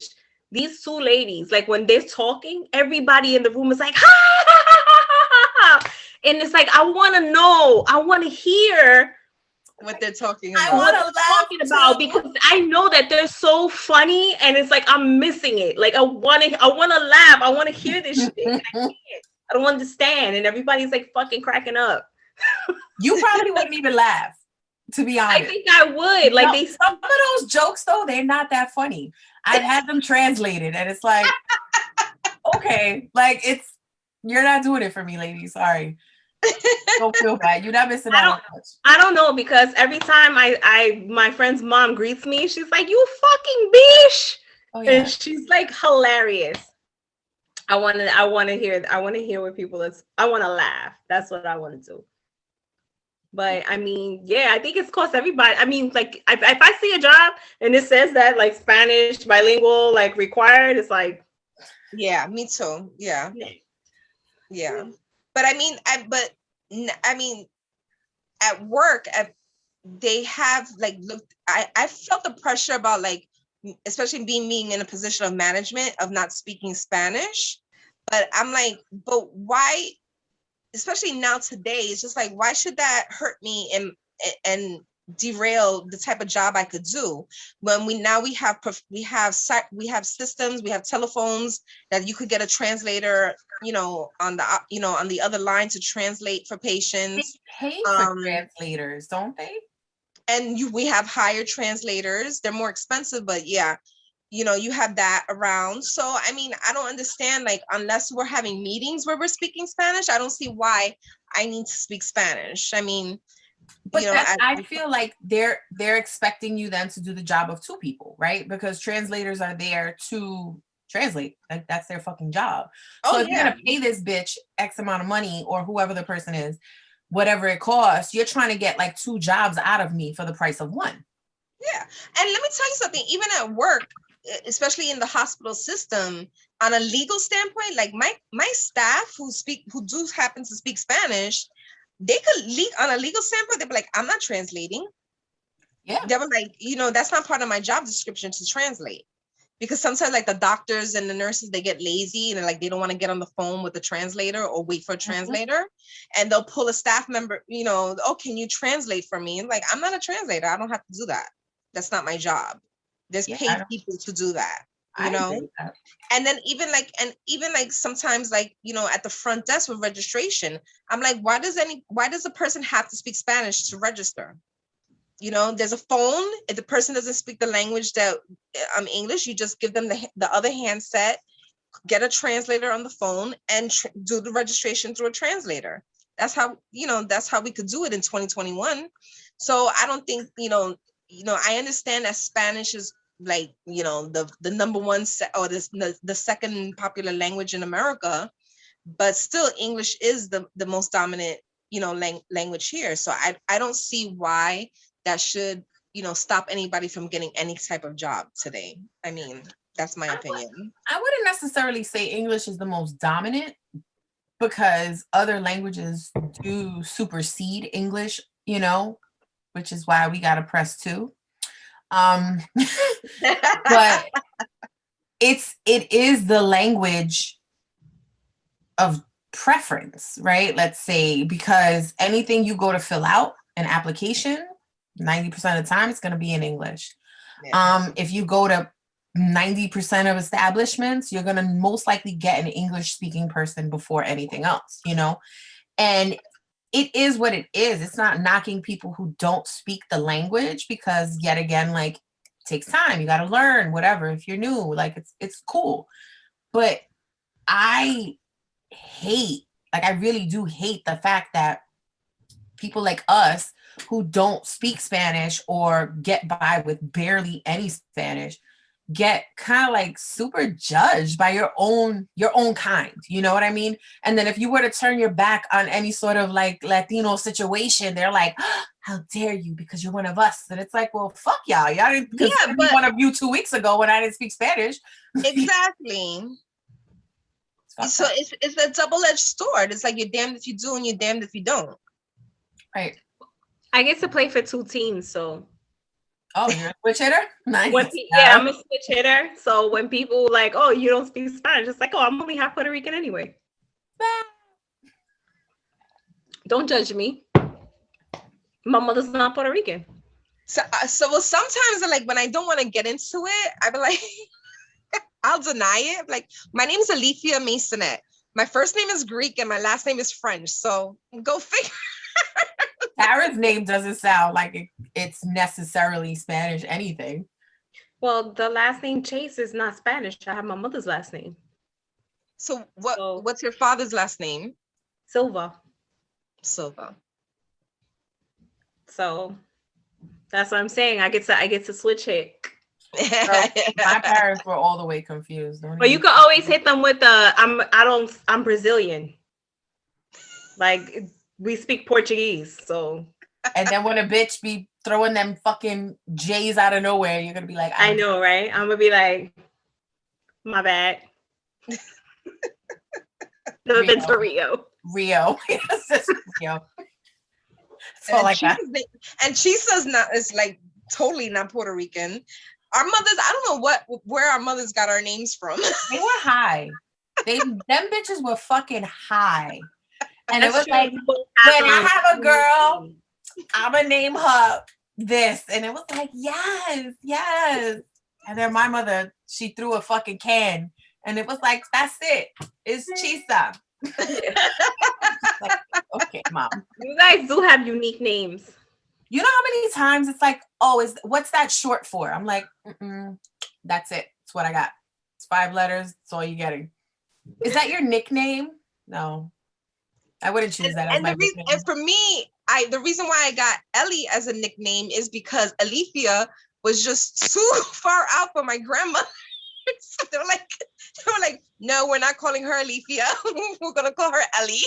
These two ladies, like when they're talking, everybody in the room is like, ha, ha, ha, ha, ha, ha. And it's like, I want to know, I want to hear what they're talking I about. what want to they're laugh talking about, too. because I know that they're so funny, and it's like I'm missing it. Like I want to laugh. I want to hear this shit. And I can't. I don't understand, and everybody's like fucking cracking up. You probably wouldn't even laugh, to be I honest. think I would. Like No, they, some of those jokes though, they're not that funny. I've had them translated, and it's like, okay, like you're not doing it for me, lady. Sorry. Don't feel bad. You're not missing out on much. I don't know, because every time my friend's mom greets me, she's like, "You fucking bitch," Oh and yeah. she's like hilarious. I want to hear what people is. I want to laugh. That's what I want to do. But I mean, yeah, I think it's cost everybody. I mean, like if I see a job and it says that like Spanish bilingual like required, it's like, Yeah, me too. Yeah. But I mean, at work, they have like looked. I felt the pressure about like, especially being in a position of management, of not speaking Spanish. But I'm like, but why? Especially now today, it's just like, why should that hurt me and derail the type of job I could do when we have systems, we have telephones that you could get a translator, on the other line to translate for They patients. pay for translators, don't they? And we have hired translators. They're more expensive, but yeah, you have that around. So I mean, I don't understand, like, unless we're having meetings where we're speaking Spanish, I don't see why I need to speak Spanish. I mean, but I feel like they're expecting you then to do the job of two people, right? Because translators are there to translate. Like that's their fucking job. So if you're gonna pay this bitch X amount of money, or whoever the person is, whatever it costs, you're trying to get like two jobs out of me for the price of one. Yeah. And let me tell you something, even at work, especially in the hospital system, on a legal standpoint, like my staff who do happen to speak Spanish, they could on a legal standpoint, they'd be like, I'm not translating. Yeah. They were like, that's not part of my job description to translate. Because sometimes like the doctors and the nurses, they get lazy and like they don't want to get on the phone with the translator or wait for a translator. And they'll pull a staff member, oh, can you translate for me? And like, I'm not a translator. I don't have to do that. That's not my job. There's paid people to do that, And then even like sometimes like, at the front desk with registration, I'm like, why does a person have to speak Spanish to register? There's a phone. If the person doesn't speak the language that English, you just give them the other handset, get a translator on the phone, and do the registration through a translator. That's how we could do it in 2021. So I don't think, I understand that Spanish is like, the number one or the second popular language in America, but still English is the most dominant, language here. So I don't see why that should, stop anybody from getting any type of job today. I mean, that's my opinion. I wouldn't necessarily say English is the most dominant, because other languages do supersede English, which is why we got to press two. But it is the language of preference, right? Let's say, because anything you go to fill out an application, 90% of the time it's going to be in English. Yeah. If you go to 90% of establishments, you're going to most likely get an English speaking person before anything else, and it is what it is. It's not knocking people who don't speak the language, because yet again, like, it takes time. You got to learn, whatever. If you're new, like, it's cool. But I really do hate the fact that people like us who don't speak Spanish or get by with barely any Spanish get kind of like super judged by your own kind, you know what I mean? And then if you were to turn your back on any sort of like Latino situation, they're like, oh, how dare you, because you're one of us. And it's like, well, fuck y'all didn't consider me one of you 2 weeks ago when I didn't speak Spanish. Exactly. So it's a double-edged sword. It's like, you're damned if you do and you're damned if you don't. Right. I get to play for 2 teams, so Oh, you're a switch hitter? when Nice. yeah, I'm a switch hitter. So when people like, oh, you don't speak Spanish, it's like, oh, I'm only half Puerto Rican anyway. Don't judge me. My mother's not Puerto Rican. So well, sometimes like when I don't want to get into it, I be like, I'll deny it. Like, my name is Alethea Masonette. My first name is Greek and my last name is French. So go figure. Tara's name doesn't sound like it's necessarily Spanish anything. Well, the last name Chase is not Spanish. I have my mother's last name. So what's your father's last name? Silva. Silva. So that's what I'm saying. I get to switch it. My parents were all the way confused. But you can always hit them with I'm Brazilian. Like, we speak Portuguese, so. And then when a bitch be throwing them fucking J's out of nowhere, you're gonna be like, I know, right? I'm gonna be like, my bad. Never been to Rio. Rio. Yes, Rio. So like that. And Chisa's is like totally not Puerto Rican. Our mothers, I don't know where our mothers got our names from. They were high. Them bitches were fucking high. And That's it was true. like, when I have a girl, I'm gonna name her this. And it was like, yes. And then my mother, she threw a fucking can. And it was like, that's it. It's Chisa. Like, okay, mom. You guys do have unique names. You know how many times it's like, oh, what's that short for? I'm like, that's it. It's what I got. It's 5 letters. That's all you're getting. Is that your nickname? No. I wouldn't choose that as my nickname. And for me, the reason why I got Ellie as a nickname is because Alethea was just too far out for my grandma. So they were like, no, we're not calling her Alethea. We're gonna call her Ellie.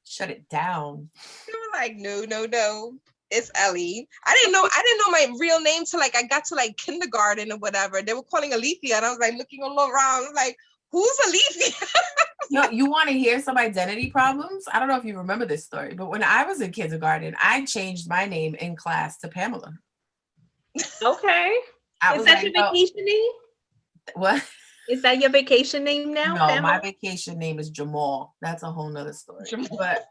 Shut it down. They were like, no, it's Ellie. I didn't know my real name till like I got to like kindergarten or whatever. They were calling Alethea, and I was like looking all around, like, who's Alethea? You want to hear some identity problems? I don't know if you remember this story, but when I was in kindergarten, I changed my name in class to Pamela. Okay. Is that your vacation name? What? Is that your vacation name now? No, Pamela? My vacation name is Jamal. That's a whole nother story. Jamal. But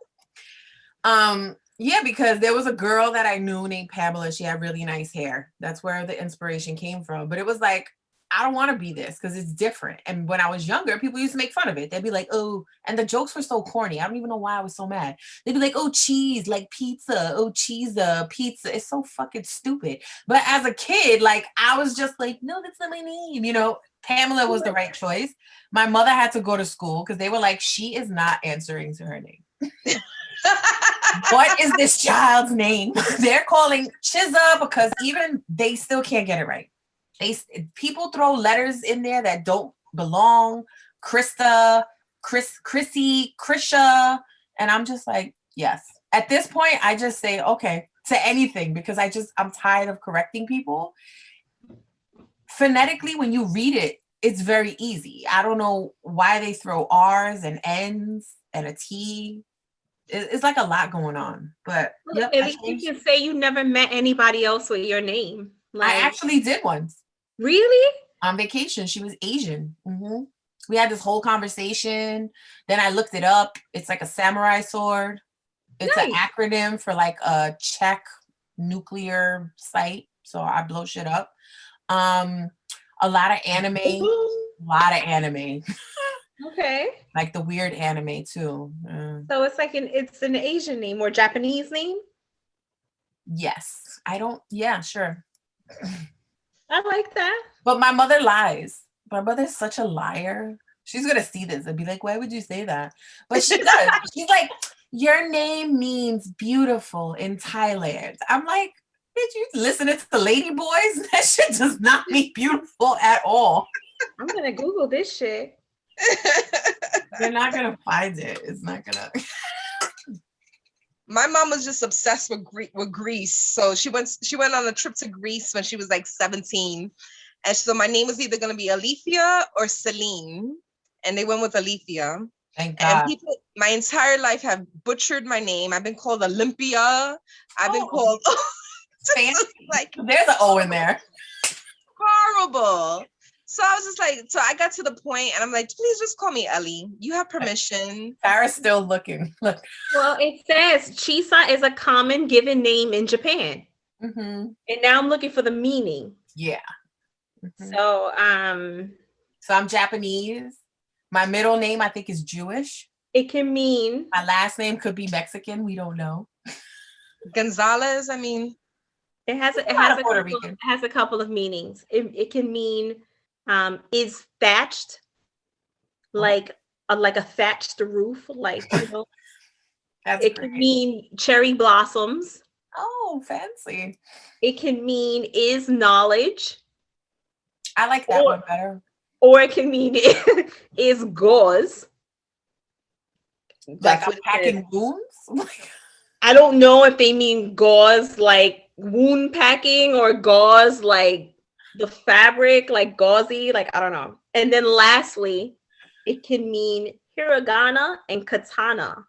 yeah, because there was a girl that I knew named Pamela. She had really nice hair. That's where the inspiration came from. But it was like, I don't want to be this because it's different. And when I was younger, people used to make fun of it. They'd be like, oh, and the jokes were so corny. I don't even know why I was so mad. They'd be like, oh, cheese, like pizza. Oh, cheese, pizza. It's so fucking stupid. But as a kid, like, I was just like, no, that's not my name. You know, Pamela was the right choice. My mother had to go to school because they were like, she is not answering to her name. What is this child's name? They're calling Chisa because even they still can't get it right. People throw letters in there that don't belong. Krista, Chrissy, Krisha. And I'm just like, yes. At this point, I just say, okay, to anything because I'm tired of correcting people. Phonetically, when you read it, it's very easy. I don't know why they throw R's and N's and a T. It's like a lot going on. But yep, at least you can say you never met anybody else with your name. Like, I actually did once. Really? On vacation. She was Asian. Mm-hmm. We had this whole conversation. Then I looked it up. It's like a samurai sword. It's an acronym for like a Czech nuclear site. So I blow shit up. A lot of anime. Okay. Like the weird anime too. So it's like it's an Asian name or Japanese name? Yes. Yeah, sure. I like that. But my mother lies. My mother's such a liar. She's gonna see this and be like, why would you say that? But she does. She's like, your name means beautiful in Thailand. I'm like, bitch, you listening to the lady boys? That shit does not mean beautiful at all. I'm gonna Google this shit. You're not gonna find it. It's not gonna. My mom was just obsessed with Greece. So she went on a trip to Greece when she was like 17. And so my name was either going to be Alethea or Celine. And they went with Alethea. Thank And God. people my entire life have butchered my name. I've been called Olympia. I've been called just like There's an O in there. horrible. So I was just like, so I got to the point and I'm like, please just call me Ellie. You have permission. Tara's still looking. Look. Well, it says Chisa is a common given name in Japan. Mm-hmm. And now I'm looking for the meaning. Yeah. Mm-hmm. So I'm Japanese. My middle name, I think, is Jewish. it can mean, My last name could be Mexican. We don't know. Gonzalez, I mean, it has a couple of meanings. It can mean is thatched, like a thatched roof, like, you know. That's It great. can mean cherry blossoms. Oh, fancy. It can mean is knowledge. I like that one better. Or it can mean is gauze. Like I'm packing wounds? I don't know if they mean gauze like wound packing or gauze like the fabric, like gauzy, like I don't know. And then lastly, it can mean hiragana and katana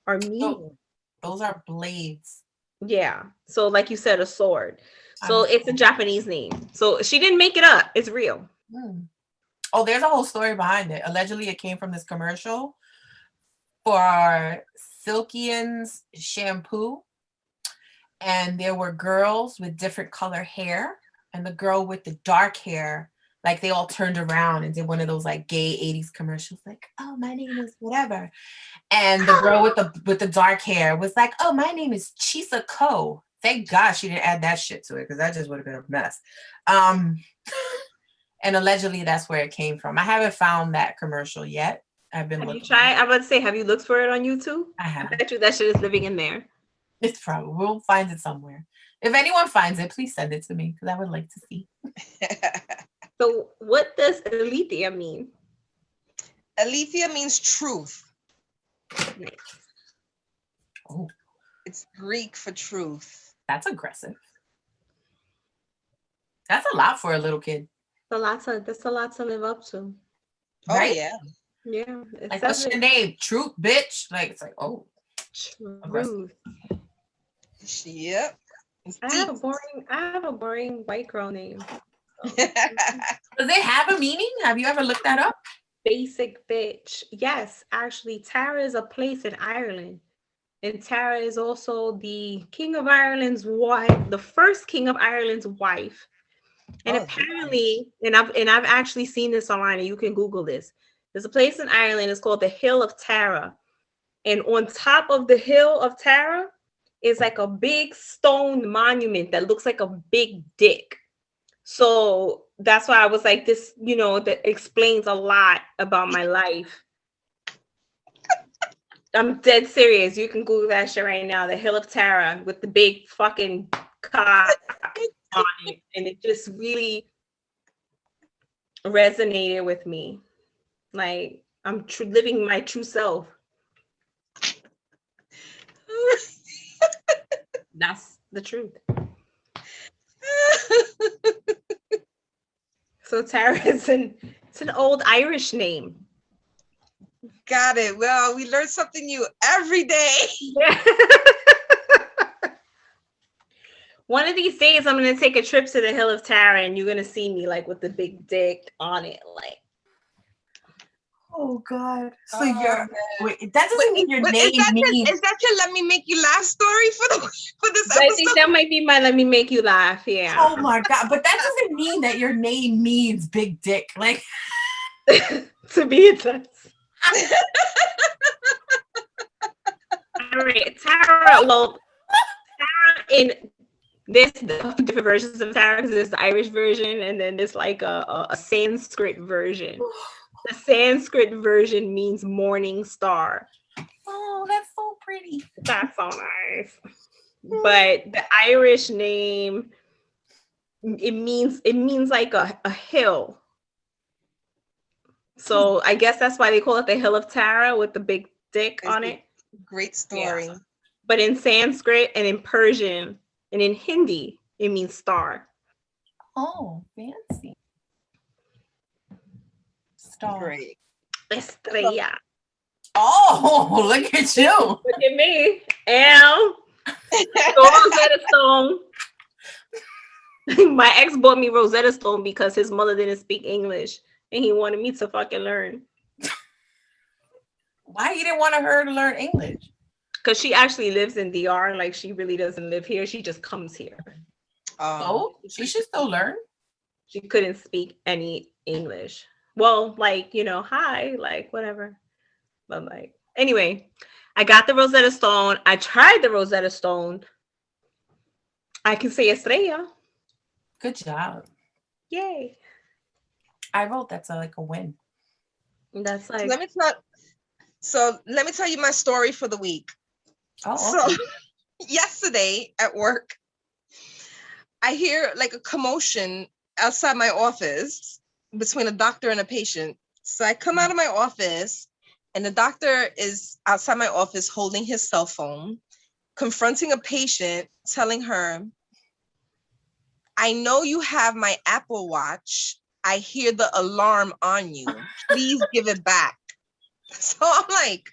are meaning. Those are blades. Yeah. So like you said, a sword. So it's a Japanese name. So she didn't make it up. It's real. Oh, there's a whole story behind it. Allegedly, it came from this commercial for Silkian's shampoo. And there were girls with different color hair. And the girl with the dark hair, like they all turned around and did one of those like gay 80s commercials, like, oh, my name is whatever. And the girl with the dark hair was like, oh, my name is Chisa Ko. Thank God she didn't add that shit to it, because that just would have been a mess. And allegedly that's where it came from. I haven't found that commercial yet. I've been looking. You tried? I'm about to say, have you looked for it on YouTube? I have. I bet you that shit is living in there. It's probably, we'll find it somewhere. If anyone finds it, please send it to me, because I would like to see. So what does Alethea mean? Alethea means truth. Oh, it's Greek for truth. That's aggressive. That's a lot for a little kid. That's a lot to live up to. Right? Oh yeah. Yeah. Like, what's your name? Truth, bitch. Like, it's like, oh, truth. Yep. I have a boring white girl name. Does it have a meaning? Have you ever looked that up? Basic bitch. Yes, actually, Tara is a place in Ireland. And Tara is also the King of Ireland's wife, the first King of Ireland's wife. And apparently, and I've actually seen this online, and you can Google this. There's a place in Ireland, it's called the Hill of Tara. And on top of the Hill of Tara is like a big stone monument that looks like a big dick. So that's why I was like, this, you know, that explains a lot about my life. I'm dead serious. You can Google that shit right now. The Hill of Tara with the big fucking cock on it. And it just really resonated with me. Like, I'm living my true self. That's the truth. So Tara is it's an old Irish name. Got it. Well, we learn something new every day. Yeah. One of these days, I'm gonna take a trip to the Hill of Tara, and you're gonna see me like with the big dick on it, like. Oh God! So that doesn't mean your name means. Is that your "Let Me Make You Laugh" story for this episode? I think that might be my "Let Me Make You Laugh." Yeah. Oh my God! But that doesn't mean that your name means big dick. Like, to me, it does. All right, Tara. Well, Tara in there's different versions of Tara, because there's the Irish version, and then there's like a Sanskrit version. The Sanskrit version means morning star. Oh, that's so pretty. That's so nice. But the Irish name, it means like a hill. So I guess that's why they call it the Hill of Tara with the big dick on it. Great story. Yeah. But in Sanskrit and in Persian and in Hindi, it means star. Oh, fancy. Star. Great. Estrella. Oh, look at you. Look at me. And Rosetta Stone. My ex bought me Rosetta Stone because his mother didn't speak English and he wanted me to fucking learn. Why you didn't want her to learn English? Because she actually lives in DR. Like, she really doesn't live here. She just comes here. So she should still learn. She couldn't speak any English. Well, like, hi, like, whatever. But, like, anyway, I got the Rosetta Stone. I tried the Rosetta Stone. I can say Estrella. Good job. Yay. I wrote that's like a win. That's like... So let me tell you my story for the week. Oh, okay. So yesterday at work, I hear like a commotion outside my office between a doctor and a patient. So I come out of my office and the doctor is outside my office holding his cell phone, confronting a patient, telling her, I know you have my Apple Watch. I hear the alarm on you. Please give it back. So I'm like,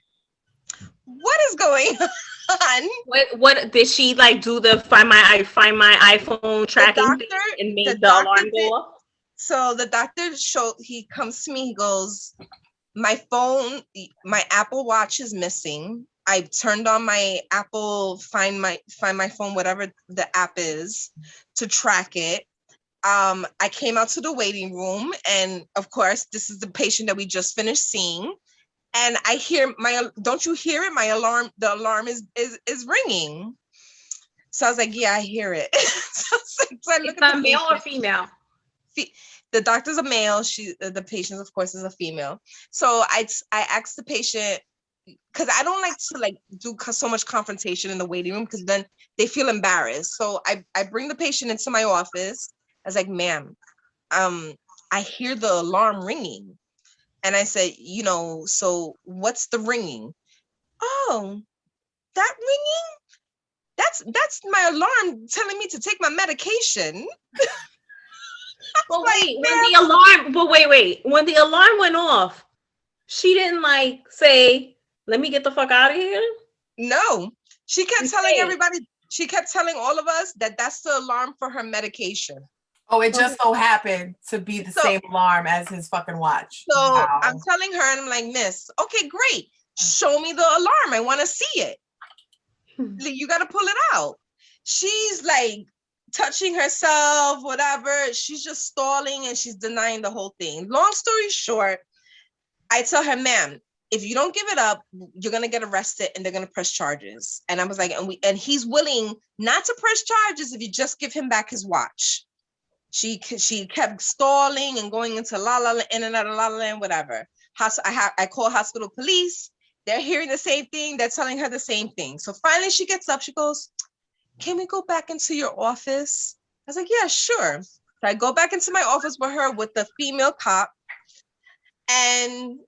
what is going on? What did she like do the find my iPhone tracking thing and made the alarm go off? So the doctor he comes to me, he goes, my Apple Watch is missing. I turned on my Apple find my phone, whatever the app is, to track it. I came out to the waiting room, and of course, this is the patient that we just finished seeing. And I hear don't you hear it? The alarm is ringing. So I was like, yeah, I hear it. so I look at the male or female? The doctor's a male. The patient, of course, is a female. So I asked the patient, because I don't like to do so much confrontation in the waiting room because then they feel embarrassed. So I bring the patient into my office. I was like, ma'am, I hear the alarm ringing. And I said, so what's the ringing? Oh, that ringing? That's my alarm telling me to take my medication. But wait, when the alarm went off, she didn't say, let me get the fuck out of here? No, she kept telling everybody, she kept telling all of us that that's the alarm for her medication. Oh, it just so happened to be the same alarm as his fucking watch. So wow. I'm telling her, and I'm like, miss, okay, great. Show me the alarm. I want to see it. You got to pull it out. She's like touching herself, whatever. She's just stalling and she's denying the whole thing. Long story short, I tell her, ma'am, if you don't give it up, you're going to get arrested and they're going to press charges. And I was like, and he's willing not to press charges if you just give him back his watch. She kept stalling and going into la la la, in and out of la la land, whatever. I call hospital police. They're hearing the same thing. They're telling her the same thing. So finally she gets up. She goes, can we go back into your office? I was like, yeah, sure. So I go back into my office with her with the female cop. And,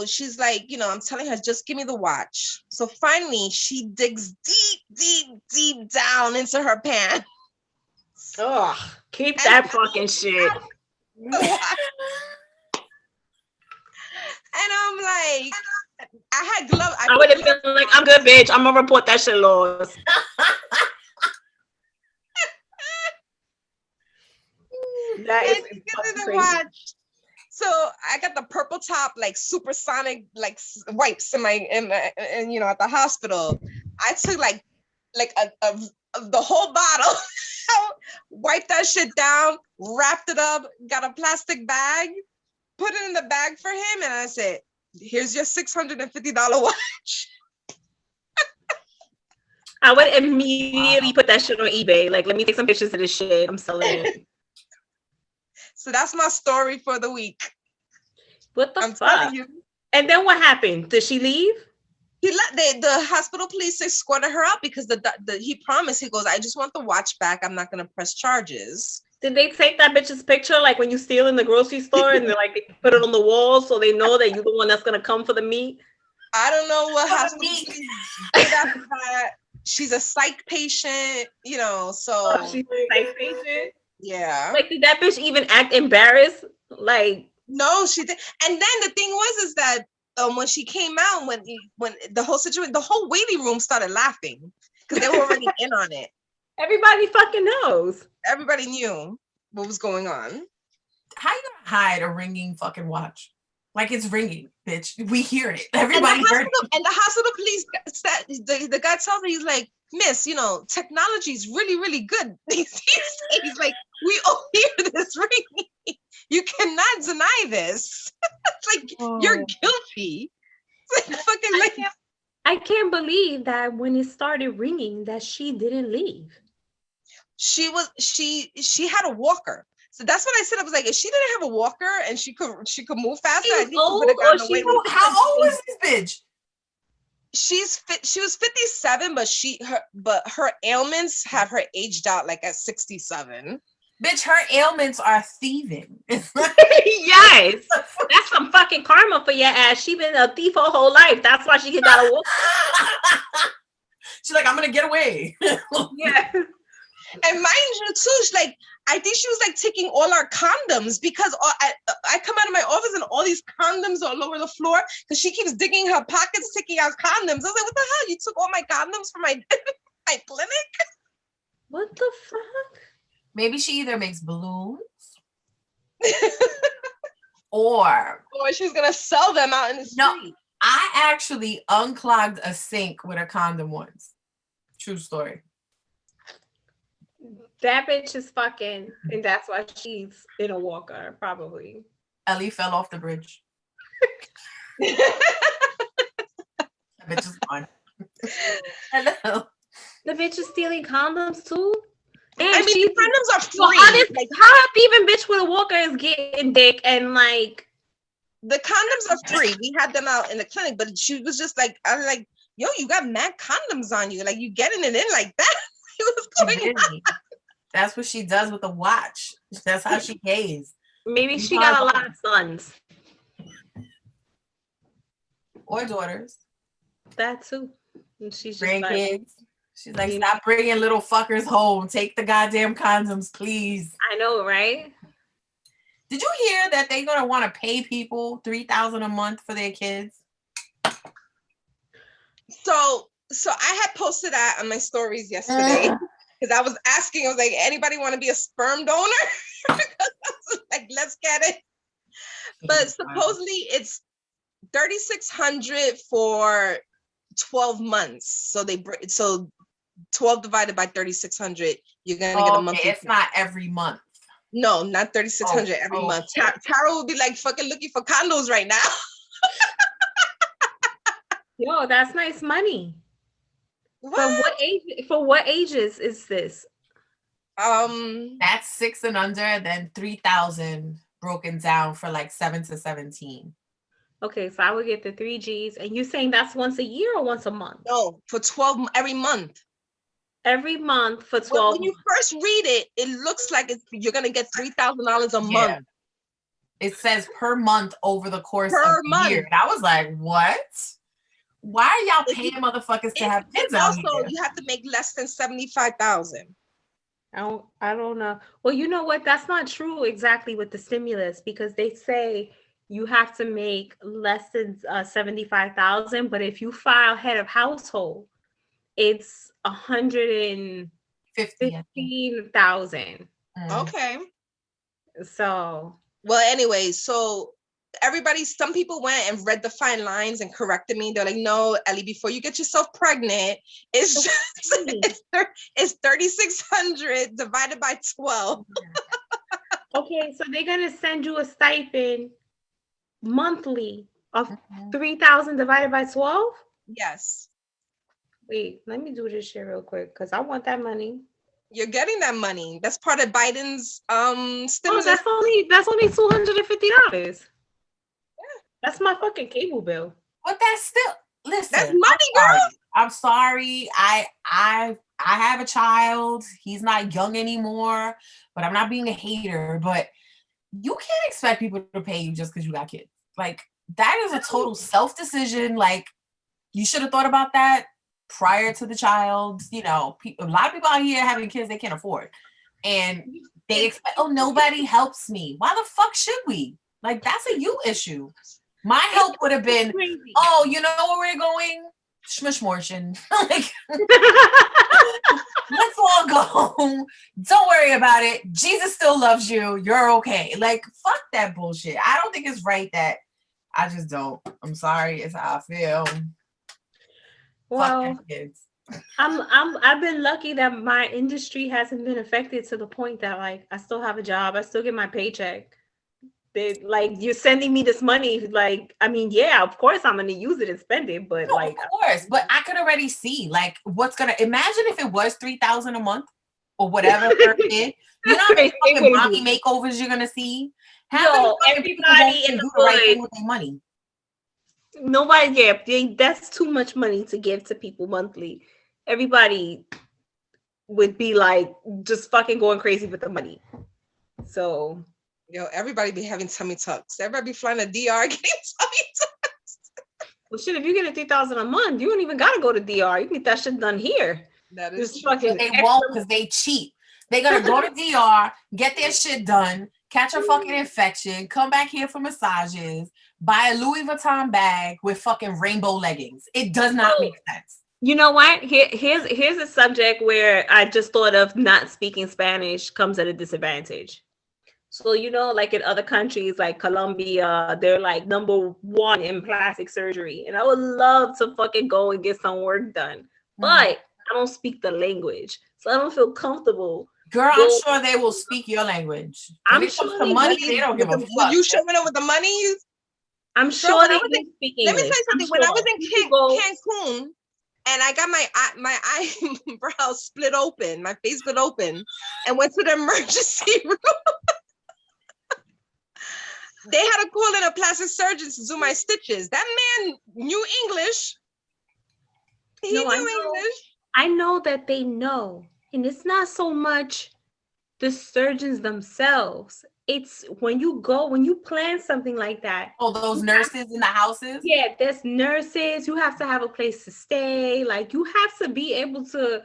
she's like, I'm telling her, just give me the watch. So finally she digs deep, deep, deep down into her pants. Ugh, keep that fucking shit. And I'm like, I had gloves. I would have been like, I'm good, bitch. I'm gonna report that shit lost. That is the watch. So I got the purple top, supersonic, wipes in my at the hospital. I took the whole bottle, wiped that shit down, wrapped it up, got a plastic bag, put it in the bag for him, and I said, here's your $650 watch. I would immediately put that shit on eBay. Let me take some pictures of this shit. I'm selling it. So that's my story for the week. What the fuck? And then what happened? Did she leave? The hospital police escorted her out because he promised. He goes, I just want the watch back. I'm not going to press charges. Did they take that bitch's picture when you steal in the grocery store and they put it on the wall so they know that you're the one that's going to come for the meat? I don't know what hospital police did after that. She's a psych patient, so. Oh, she's a psych patient? Yeah. Did that bitch even act embarrassed? No, she did. And then the thing was that when she came out, when the whole situation, the whole waiting room started laughing because they were already in on it. Everybody fucking knows. Everybody knew what was going on. How you gonna hide a ringing fucking watch? Like it's ringing, bitch. We hear it. Everybody heard it. And the hospital police said, the guy tells her, he's like, Miss, technology is really, really good. He's like, we all hear this ringing. You cannot deny this. It's like, you're guilty. It's like, fucking I can't believe that when it started ringing that she didn't leave. She had a walker. So that's what I said. I was like, if she didn't have a walker and she could move faster, I think she would have gotten away with it. How old was this bitch? She was 57, but her ailments have her aged out like at 67. Bitch, her ailments are thieving. Yes. That's some fucking karma for your ass. She been a thief her whole life. That's why she got a walk. She's like, I'm gonna get away. Yeah. And mind you, too, I think she was like taking all our condoms because I come out of my office and all these condoms are all over the floor because she keeps digging her pockets, taking out condoms. I was like, what the hell? You took all my condoms from my clinic? What the fuck? Maybe she either makes balloons or she's going to sell them out in the street. No, I actually unclogged a sink with a condom once. True story. That bitch is fucking, and that's why she's in a walker, probably. Ellie fell off the bridge. That bitch is gone. Hello. The bitch is stealing condoms too? And I mean, condoms are free. Well, how a thieving bitch with a walker is getting dick and like... The condoms are free. We had them out in the clinic, but she was just like, I was like, yo, you got mad condoms on you. Like, you getting it in like that? What's going on? That's what she does with a watch. That's how she pays. Maybe she got a lot of sons. Or daughters. That too. And she's just grandkids. She's like, stop bringing little fuckers home. Take the goddamn condoms, please. I know, right? Did you hear that they're going to want to pay people $3,000 a month for their kids? So I had posted that on my stories yesterday. Because I was asking, I was like, anybody want to be a sperm donor? Because I was like, let's get it. But supposedly it's $3,600 for 12 months. So 12 divided by 3,600, you're gonna get a monthly. It's not every month. No, not 3,600 every month. Tara will be like fucking looking for condos right now. Yo, that's nice money. What? For what ages is this? That's 6 and under, then 3,000 broken down for like 7 to 17. Okay, so I would get the 3 Gs, and you saying that's once a year or once a month? No, for 12 every month. Every month for 12. When you first read it, it looks like you're gonna get $3,000 a month. It says per month over the course of the year. And I was like, what? Why are y'all paying motherfuckers to have kids out here? Also, you have to make less than 75,000. I don't know. Well, you know what? That's not true exactly with the stimulus, because they say you have to make less than 75,000, but if you file head of household, it's 115,000. Okay. So. Well, anyway, so some people went and read the fine lines and corrected me. They're like, no, Ellie, before you get yourself pregnant, it's just it's 3,600 divided by 12. Okay, so they're gonna send you a stipend monthly of 3,000 divided by 12? Yes. Wait, let me do this shit real quick because I want that money. You're getting that money. That's part of Biden's stimulus. Oh, that's only $250. Yeah. That's my fucking cable bill. But that's still, listen. That's money, girl. I'm sorry. I have a child. He's not young anymore, but I'm not being a hater. But you can't expect people to pay you just because you got kids. Like, that is a total self-decision. Like, you should have thought about that prior to the child. You know, a lot of people out here having kids they can't afford. And they expect, nobody helps me. Why the fuck should we? Like, that's a you issue. My help would have been, crazy. oh, you know where we're going? Schmishmortion. Like, let's all go. Don't worry about it. Jesus still loves you. You're okay. Like, fuck that bullshit. I don't think it's right that I just don't. I'm sorry. It's how I feel. Well, fuck that kids. I've been lucky that my industry hasn't been affected to the point that like I still have a job, I still get my paycheck. They like you're sending me this money, like I mean, yeah, of course I'm gonna use it and spend it, but No, like of course. But I could already see like what's gonna imagine if it was 3,000 a month or whatever per kid. You know how many It fucking wouldn't mommy be. makeovers you're gonna see? Half of Yo, the fucking people won't everybody in even the do the right thing hood, with their money. nobody, yeah, that's too much money to give to people monthly. Everybody would be like just fucking going crazy with the money. So Yo, everybody be having tummy tucks. Everybody be flying to DR getting tummy tucks. well, shit, if you get a 3,000 a month, you don't even gotta go to DR. You can get that shit done here. That is Just true. fucking They extra. won't because they cheap. They're gonna go to DR, get their shit done, catch a fucking infection, come back here for massages, buy a Louis Vuitton bag with fucking rainbow leggings. It does not make sense. You know what? Here's a subject where I just thought of not speaking Spanish comes at a disadvantage. So you know, like in other countries like Colombia, they're like number one in plastic surgery, and I would love to fucking go and get some work done, but I don't speak the language, so I don't feel comfortable. Girl, I'm Go, sure they will speak your language. When I'm it comes sure to they money, do. they don't give a When fuck. you showing up with the money, I'm Girl, sure when I they was do speak let me English. tell you I'm something. When I was sure. in You can go. Cancun and I got my eyebrows split open, my face split open, and went to the emergency room. They had to call in a plastic surgeon to do my stitches. That man knew English. He No, knew English. I know that they know, and it's not so much the surgeons themselves. It's when you plan something like that. Oh, those nurses in the houses? Yeah, there's nurses. You have to have a place to stay. Like you have to be able to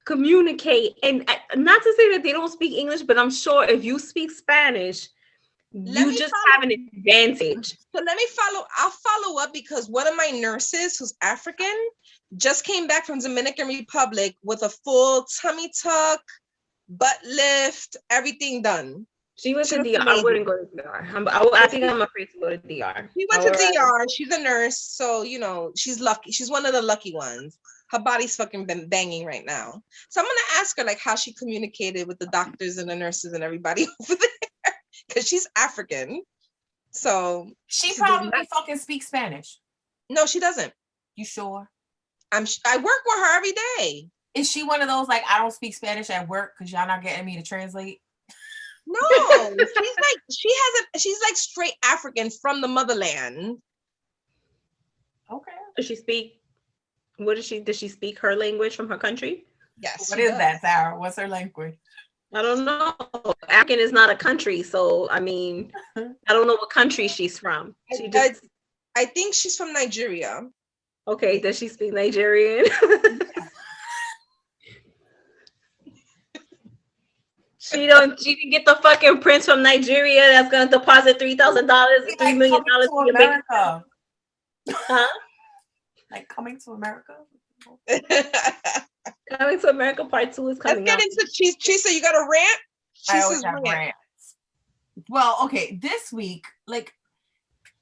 communicate. And not to say that they don't speak English, but I'm sure if you speak Spanish, Let you me just follow. have an advantage. So let me follow. I'll follow up because one of my nurses, who's African, just came back from Dominican Republic with a full tummy tuck, butt lift, everything done. She went She to looks DR. I amazing. wouldn't go to DR. I think I'm afraid to go to DR. She went to DR. She's a nurse, so you know she's lucky. She's one of the lucky ones. Her body's fucking been banging right now. So I'm gonna ask her like how she communicated with the doctors and the nurses and everybody over there because she's African. So She probably fucking speaks Spanish. no, she doesn't. You sure? I work with her every day. Is she one of those like I don't speak Spanish at work because y'all not getting me to translate? No, she's like straight African from the motherland. Okay. Does she speak? Does she speak her language from her country? Yes. What is that, Tara? What's her language? I don't know. African is not a country, so I mean, I don't know what country she's from. I think she's from Nigeria. Okay, does she speak Nigerian? She didn't get the fucking prince from Nigeria that's gonna deposit $3,000, $3 million to America. Huh? Like coming to America. Coming to America Part 2 is coming. Let's get into Chisa. You got a rant? I always have rants. Well, okay, this week, like,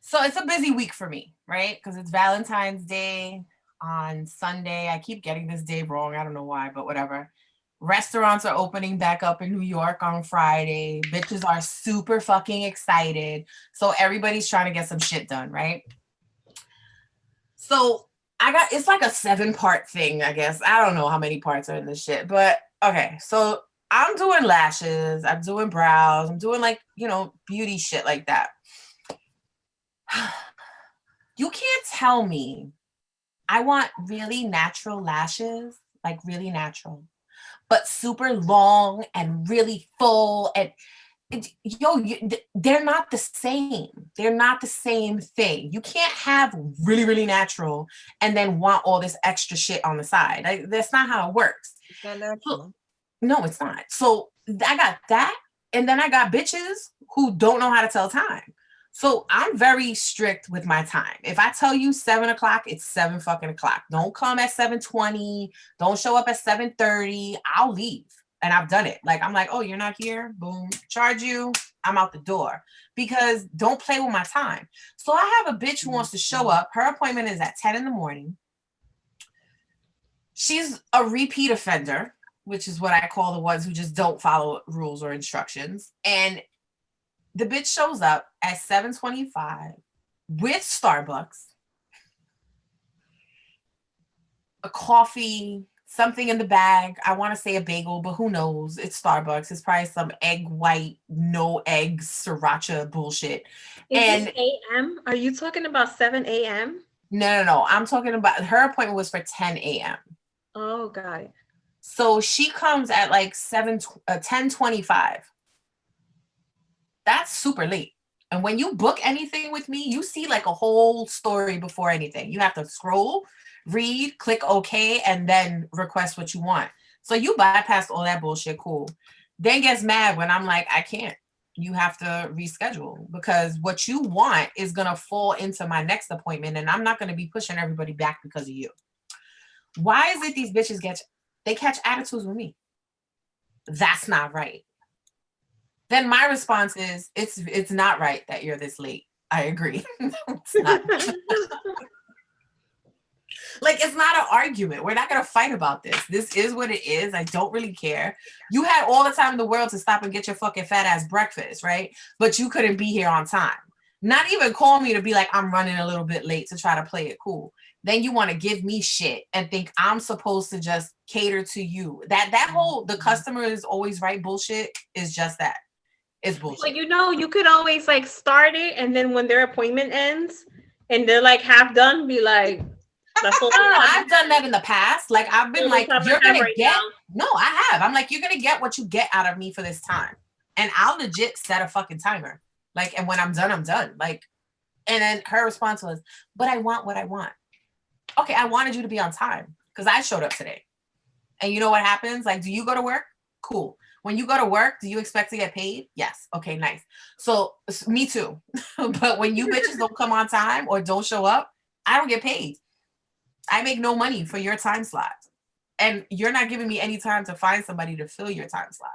so it's a busy week for me, right? Because it's Valentine's Day on Sunday. I keep getting this day wrong. I don't know why, but whatever. Restaurants are opening back up in New York on Friday. Bitches are super fucking excited. So everybody's trying to get some shit done, right? So it's like a 7-part thing, I guess. I don't know how many parts are in this shit, but okay. So I'm doing lashes, I'm doing brows, I'm doing like, you know, beauty shit like that. You can't tell me I want really natural lashes, like really natural, but super long and really full and they're not the same. They're not the same thing. You can't have really, really natural and then want all this extra shit on the side. Like, that's not how it works. It's not natural. No, it's not. So I got that. And then I got bitches who don't know how to tell time. So I'm very strict with my time. If I tell you 7 o'clock, it's 7 fucking o'clock. Don't come at 7:20. Don't show up at 7:30. I'll leave. And I've done it. Like I'm like, oh, you're not here? Boom, charge you. I'm out the door. Because don't play with my time. So I have a bitch who wants to show up. Her appointment is at 10 in the morning. She's a repeat offender, which is what I call the ones who just don't follow rules or instructions. And the bitch shows up at 7:25 with Starbucks, a coffee, something in the bag. I want to say a bagel, but who knows? It's Starbucks. It's probably some egg white, no eggs, sriracha bullshit. Is it a.m.? Are you talking about 7 a.m.? No. I'm talking about her appointment was for 10 a.m. Oh, got it. So she comes at like 10:25. That's super late. And when you book anything with me, you see like a whole story before anything. You have to scroll, read, click OK, and then request what you want. So you bypassed all that bullshit. Cool. Then gets mad when I'm like, I can't. You have to reschedule because what you want is going to fall into my next appointment. And I'm not going to be pushing everybody back because of you. Why is it these bitches catch attitudes with me? That's not right. Then my response is, it's not right that you're this late. I agree. It's not. Like, it's not an argument. We're not going to fight about this. This is what it is. I don't really care. You had all the time in the world to stop and get your fucking fat ass breakfast, right? But you couldn't be here on time. Not even call me to be like, I'm running a little bit late to try to play it cool. Then you want to give me shit and think I'm supposed to just cater to you. That whole, the customer is always right bullshit is just that. It's bullshit. Well, you could always like start it, and then when their appointment ends and they're like half done, be like, that's no, I've done that in the past. Like I've been like, you're gonna get. No, I have. I'm like, you're gonna get what you get out of me for this time, and I'll legit set a fucking timer. Like, and when I'm done, I'm done. Like, and then her response was, "But I want what I want." Okay, I wanted you to be on time because I showed up today, and you know what happens? Like, do you go to work? Cool. When you go to work, do you expect to get paid? Yes. Okay, nice. So me too. But when you bitches don't come on time or don't show up, I don't get paid. I make no money for your time slot. And you're not giving me any time to find somebody to fill your time slot.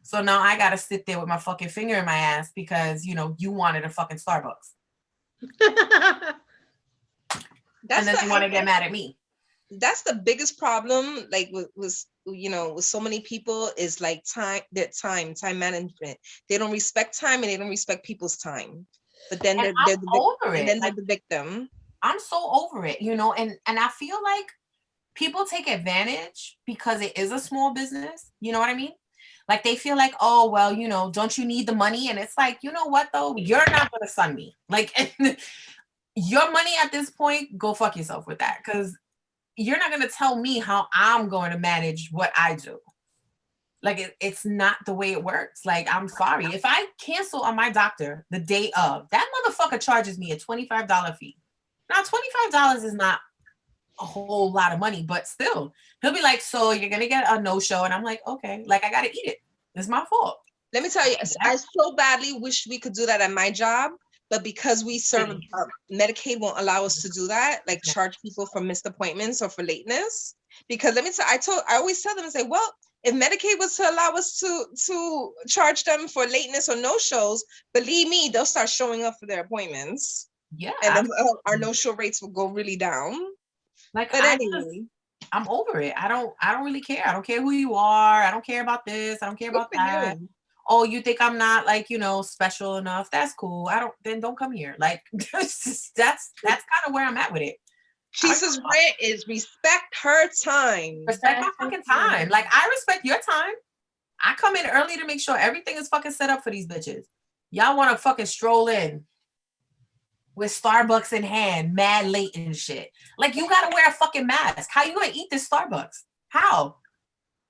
So now I got to sit there with my fucking finger in my ass because, you know, you wanted a fucking Starbucks. And then you want to get mad at me. That's the biggest problem, like with you know, with so many people is like time management. They don't respect time and they don't respect people's time. But then they're the victim. I'm so over it, you know, and I feel like people take advantage because it is a small business. You know what I mean? Like they feel like, oh, well, you know, don't you need the money? And it's like, you know what, though? You're not going to sun me. Like your money at this point, go fuck yourself with that. Because you're not going to tell me how I'm going to manage what I do. Like it's not the way it works. Like, I'm sorry. If I cancel on my doctor the day of, that motherfucker charges me a $25 fee. Now, $25 is not a whole lot of money, but still, he'll be like, so you're going to get a no-show. And I'm like, okay, like I got to eat it. It's my fault. Let me tell you, I so badly wish we could do that at my job. But because we serve, Medicaid won't allow us to do that, like charge people for missed appointments or for lateness. Because let me tell I always tell them and say, well, if Medicaid was to allow us to charge them for lateness or no shows, believe me, they'll start showing up for their appointments. Yeah. And then our no-show rates will go really down. Like, but anyway, I'm over it. I don't really care. I don't care who you are. I don't care about this. I don't care about that. Oh, you think I'm not, like, you know, special enough? That's cool. Then don't come here. Like, that's kind of where I'm at with it. Chisa's rant is respect her time. Respect my fucking time. Like, I respect your time. I come in early to make sure everything is fucking set up for these bitches. Y'all want to fucking stroll in with Starbucks in hand, mad late and shit. Like, you gotta wear a fucking mask. How you gonna eat this Starbucks? How?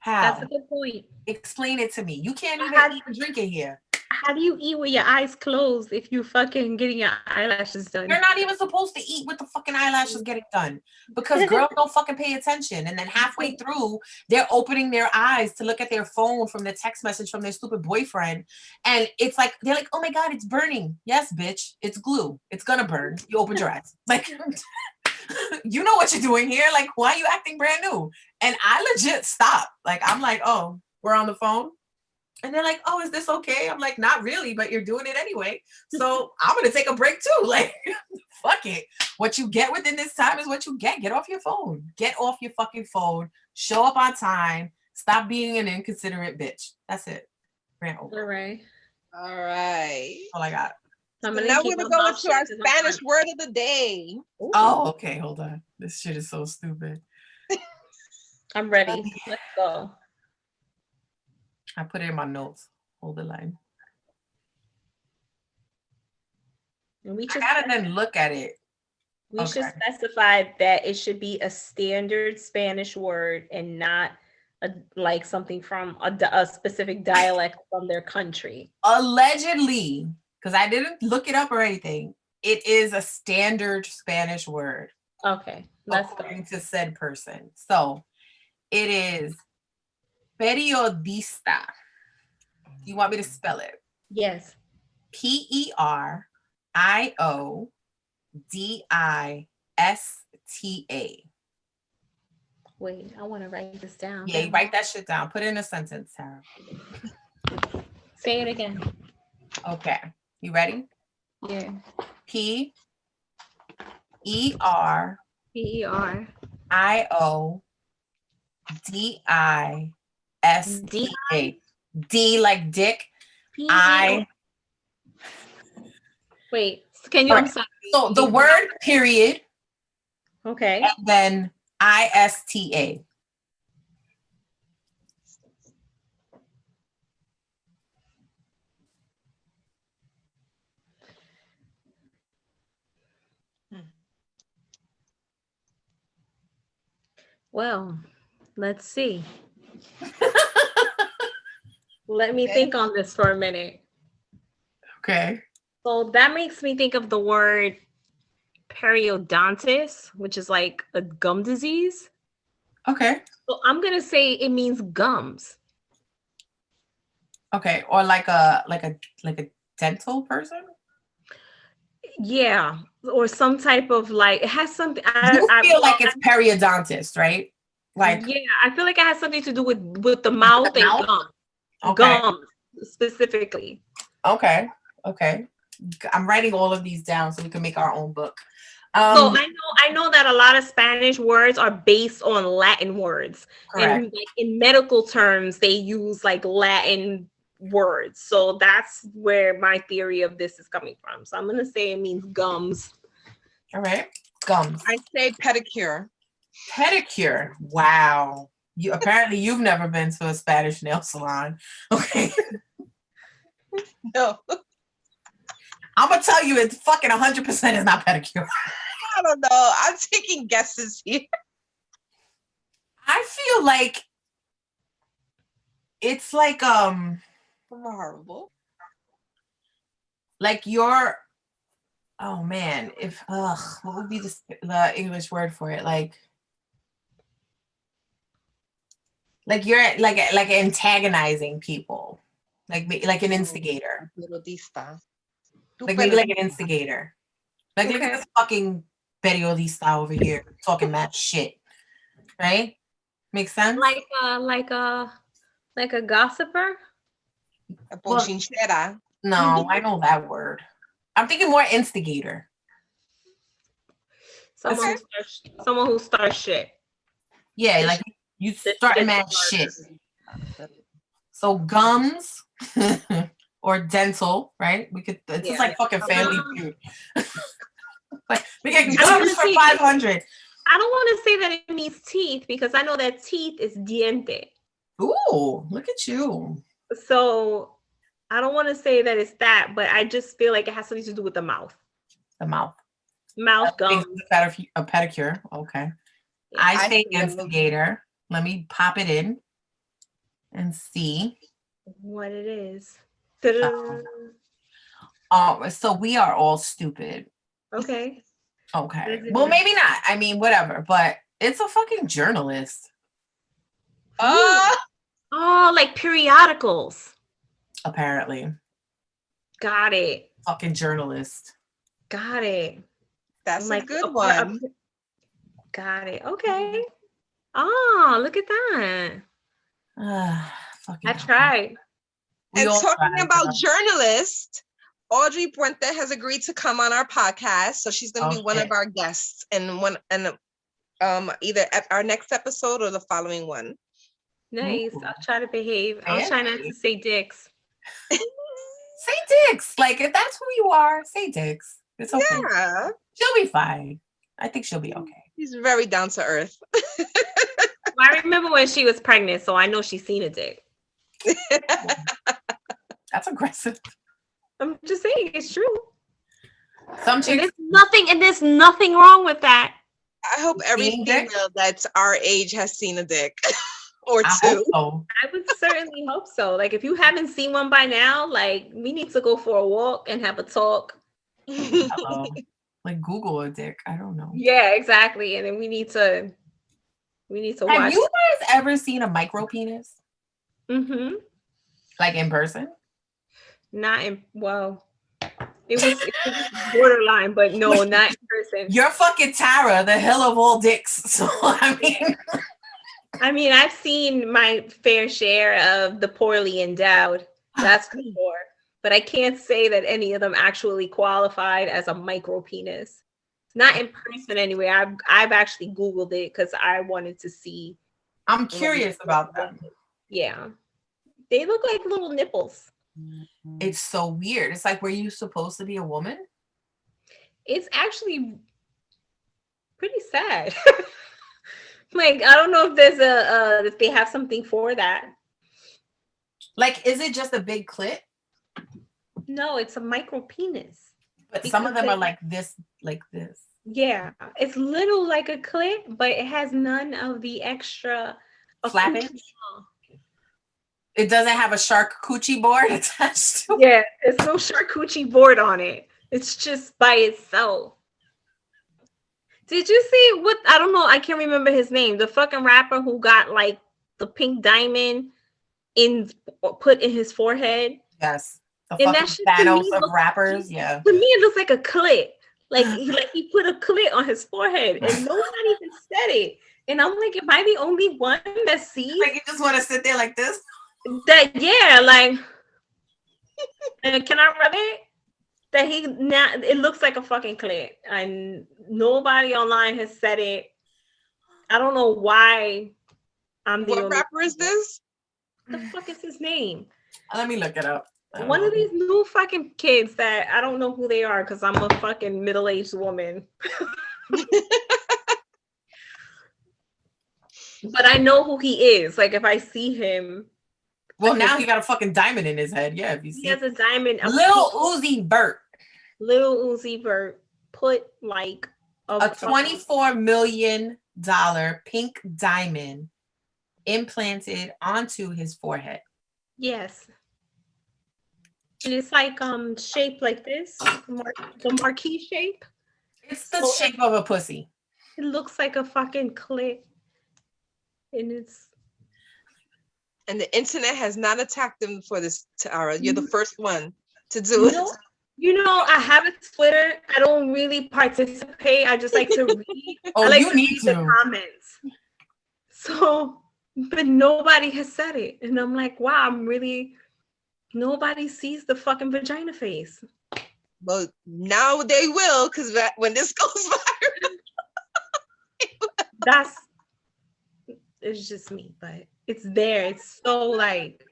That's a good point. Explain it to me. You can't even eat and drink in here. How do you eat with your eyes closed if you fucking getting your eyelashes done? You're not even supposed to eat with the fucking eyelashes getting done because girls don't fucking pay attention. And then halfway through, they're opening their eyes to look at their phone from the text message from their stupid boyfriend. And it's like, they're like, oh my God, it's burning. Yes, bitch, it's glue. It's gonna burn. You opened your eyes. Like, you know what you're doing here. Like, why are you acting brand new? And I legit stop. Like, I'm like, oh, we're on the phone. And they're like, oh, is this okay? I'm like, not really, but you're doing it anyway. So I'm going to take a break too. Like, fuck it. What you get within this time is what you get. Get off your phone. Get off your fucking phone. Show up on time. Stop being an inconsiderate bitch. That's it. Rant over. All right. All right. All I got. So Now we're going to go into our Spanish word of the day. Ooh. Oh, okay. Hold on. This shit is so stupid. I'm ready. Let's go. I put it in my notes. Hold the line. And we I gotta then look at it. We should specify that it should be a standard Spanish word and not like something from a specific dialect from their country. Allegedly, because I didn't look it up or anything, it is a standard Spanish word. Okay, let's according to said person. So it is periodista. Do you want me to spell it? Yes. Periodista. Wait, I want to write this down. Yeah, write that shit down. Put it in a sentence, Tara. Say it again. Okay. You ready? Yeah. P-E-R. I-O-D-I-S-T-A. D like dick. Wait, can you? I'm sorry. So the word period. Okay. And then I-S-T-A. Well, let's see. Let me think on this for a minute. Okay. So that makes me think of the word periodontitis, which is like a gum disease. Okay. So I'm gonna say it means gums. Okay, or like a dental person. Yeah, or some type of like it has something. I feel like it's periodontist, right? Like yeah, I feel like it has something to do with the mouth and gum. Okay. Gums specifically. Okay. I'm writing all of these down so we can make our own book. So I know that a lot of Spanish words are based on Latin words. Correct. And like in medical terms, they use like Latin words. So that's where my theory of this is coming from. So I'm gonna say it means gums. All right. Gums. I say pedicure. Pedicure. Wow. You've never been to a Spanish nail salon. Okay. No. I'm gonna tell you it's fucking 100% is not pedicure. I don't know. I'm taking guesses here. I feel like it's like horrible. Like your oh man, what would be the English word for it? Like you're like antagonizing people. Like an instigator. Like maybe like an instigator. Like look at this fucking periodista over here talking that shit. Right? Makes sense? Like a gossiper? A bochinchera. No, I know that word. I'm thinking more instigator. Someone who starts shit. Yeah, like you start mad shit. So gums or dental, right? It's just like fucking Family Feud. Like we get gums for 500. I don't want to say that it means teeth because I know that teeth is diente. Ooh, look at you. So I don't want to say that it's that, but I just feel like it has something to do with the mouth. The mouth. Mouth gums. A pedicure. Okay. Yeah, I say instigator. Let me pop it in and see what it is. Ta-da. So we are all stupid. Okay. Okay. Well, maybe not. I mean, whatever. But it's a fucking journalist. Uh, Oh, like periodicals. Apparently. Got it. Fucking journalist. Got it. that's Like a good one. Got it. Okay. Oh, look at that. Fucking I tried. We And all talking tried, about girl. journalists, Audrey Puente has agreed to come on our podcast, so she's going to be one shit. of our guests in either at our next episode or the following one. Nice. Ooh. I'll try to behave. I'll try not to say dicks. Say dicks. Like, if that's who you are, say dicks. It's okay. Yeah, She'll be fine. I think she'll be okay. she's very down to earth. I remember when she was pregnant, so I know she's seen a dick. That's aggressive. I'm just saying it's true. Some And chicks there's nothing wrong with that. I hope every Seen female dick? that's our age has seen a dick or I two. hope so. I would certainly hope so. Like if you haven't seen one by now, like we need to go for a walk and have a talk. Hello. Like Google a dick. I don't know. Yeah, exactly. And then we need to Have watch. you guys ever seen a micro penis? Mm-hmm. Like in person? Not in it was borderline, but no, not in person. You're fucking Tara, the hell of all dicks. So I mean, I've seen my fair share of the poorly endowed. That's for sure. But I can't say that any of them actually qualified as a micro penis. Not in person anyway. I've actually Googled it because I wanted to see. I'm curious about them. Yeah. They look like little nipples. It's so weird. It's like, were you supposed to be a woman? It's actually pretty sad. Like, I don't know if there's if they have something for that. Like, is it just a big clit? No, it's a micro penis. But some of them are like this, like this. Yeah, it's little like a clit, but it has none of the extra Flapping? accoutrement. It doesn't have a shark coochie board attached to it. Yeah, there's no charcuterie board on it. It's just by itself. Did you see what? I don't know. I can't remember his name. The fucking rapper who got like the pink diamond put in his forehead. Yes. The And fucking that shit to Thanos me of looks- rappers. Yeah. To me, it looks like a clit. Like he put a clit on his forehead, and nobody even said it. And I'm like, am I the only one that sees Like, you just want to sit there like this? that? Yeah, like, and can I rub it? That it looks like a fucking clit, and nobody online has said it. I don't know why. I'm the What only rapper is this? What the fuck is his name? Let me look it up. One of these new fucking kids that I don't know who they are because I'm a fucking middle-aged woman. But I know who he is. Like if I see him. Well, now he got a fucking diamond in his head. Yeah, if you see. He has a diamond. Lil Uzi Vert. Lil Uzi Vert put like A $24 million pink diamond implanted onto his forehead. Yes. And it's like shaped like this. The marquee shape. It's the shape of a pussy. It looks like a fucking clit. And And the internet has not attacked them for this, Tara. You're the first one to do it. You know, I have a Twitter. I don't really participate. I just like to read. Oh, I like you to need read to. the comments. So, but nobody has said it. And I'm like, wow, nobody sees the fucking vagina face. Well, now they will, because when this goes viral. It's just me, but it's there. It's so like.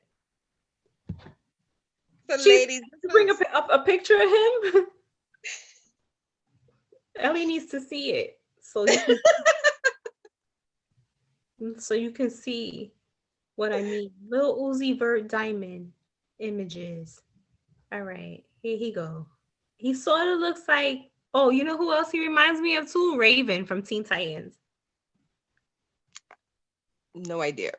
So ladies, bring up a picture of him. Ellie needs to see it. So you can see what I mean. Lil Uzi Vert diamond images. All right, here he go. He sort of looks like, oh, you know who else he reminds me of too? Raven from Teen Titans. No idea.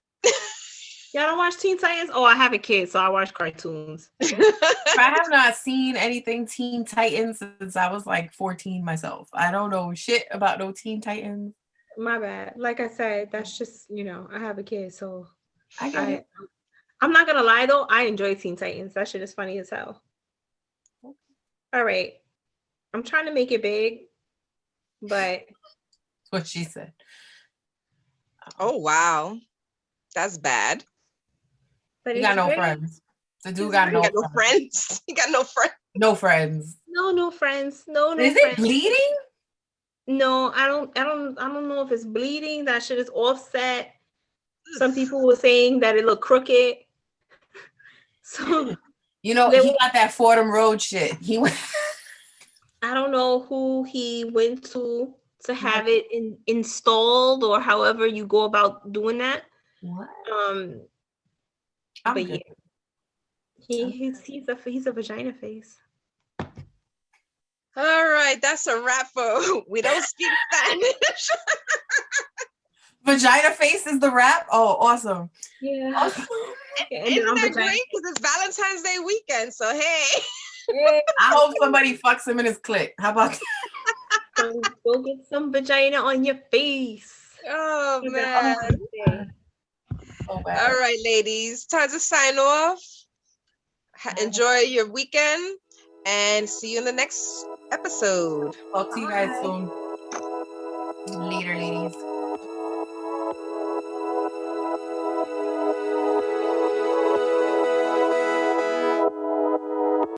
Y'all don't watch Teen Titans? Oh, I have a kid, so I watch cartoons. I have not seen anything Teen Titans since I was like 14 myself. I don't know shit about no Teen Titans. My bad. Like I said, that's just, I have a kid, so I get it. I'm not gonna lie though, I enjoy Teen Titans. That shit is funny as hell. All right. I'm trying to make it big, but That's what she said. Oh wow, that's bad. but He it's got no very, friends. The dude it's got He no got no friends. He got no friends. no friends. no friends. No Is it friends. bleeding? No, I don't know if it's bleeding. That shit is offset. Some people were saying that it looked crooked. So You know, they he were, got that Fordham Road shit. He went. I don't know who he went to have it installed or however you go about doing that. What? But good. yeah, he's a vagina face. All right, that's a wrap for We Don't Speak Spanish. Vagina face is the rap? Oh, awesome. Yeah. Awesome. Isn't that great? Because it's Valentine's Day weekend. So hey. I hope somebody fucks him in his clit. How about that? So go get some vagina on your face. Oh man. Oh, All right, ladies. Time to sign off. Enjoy your weekend and see you in the next episode. Talk to you guys soon. Later, ladies.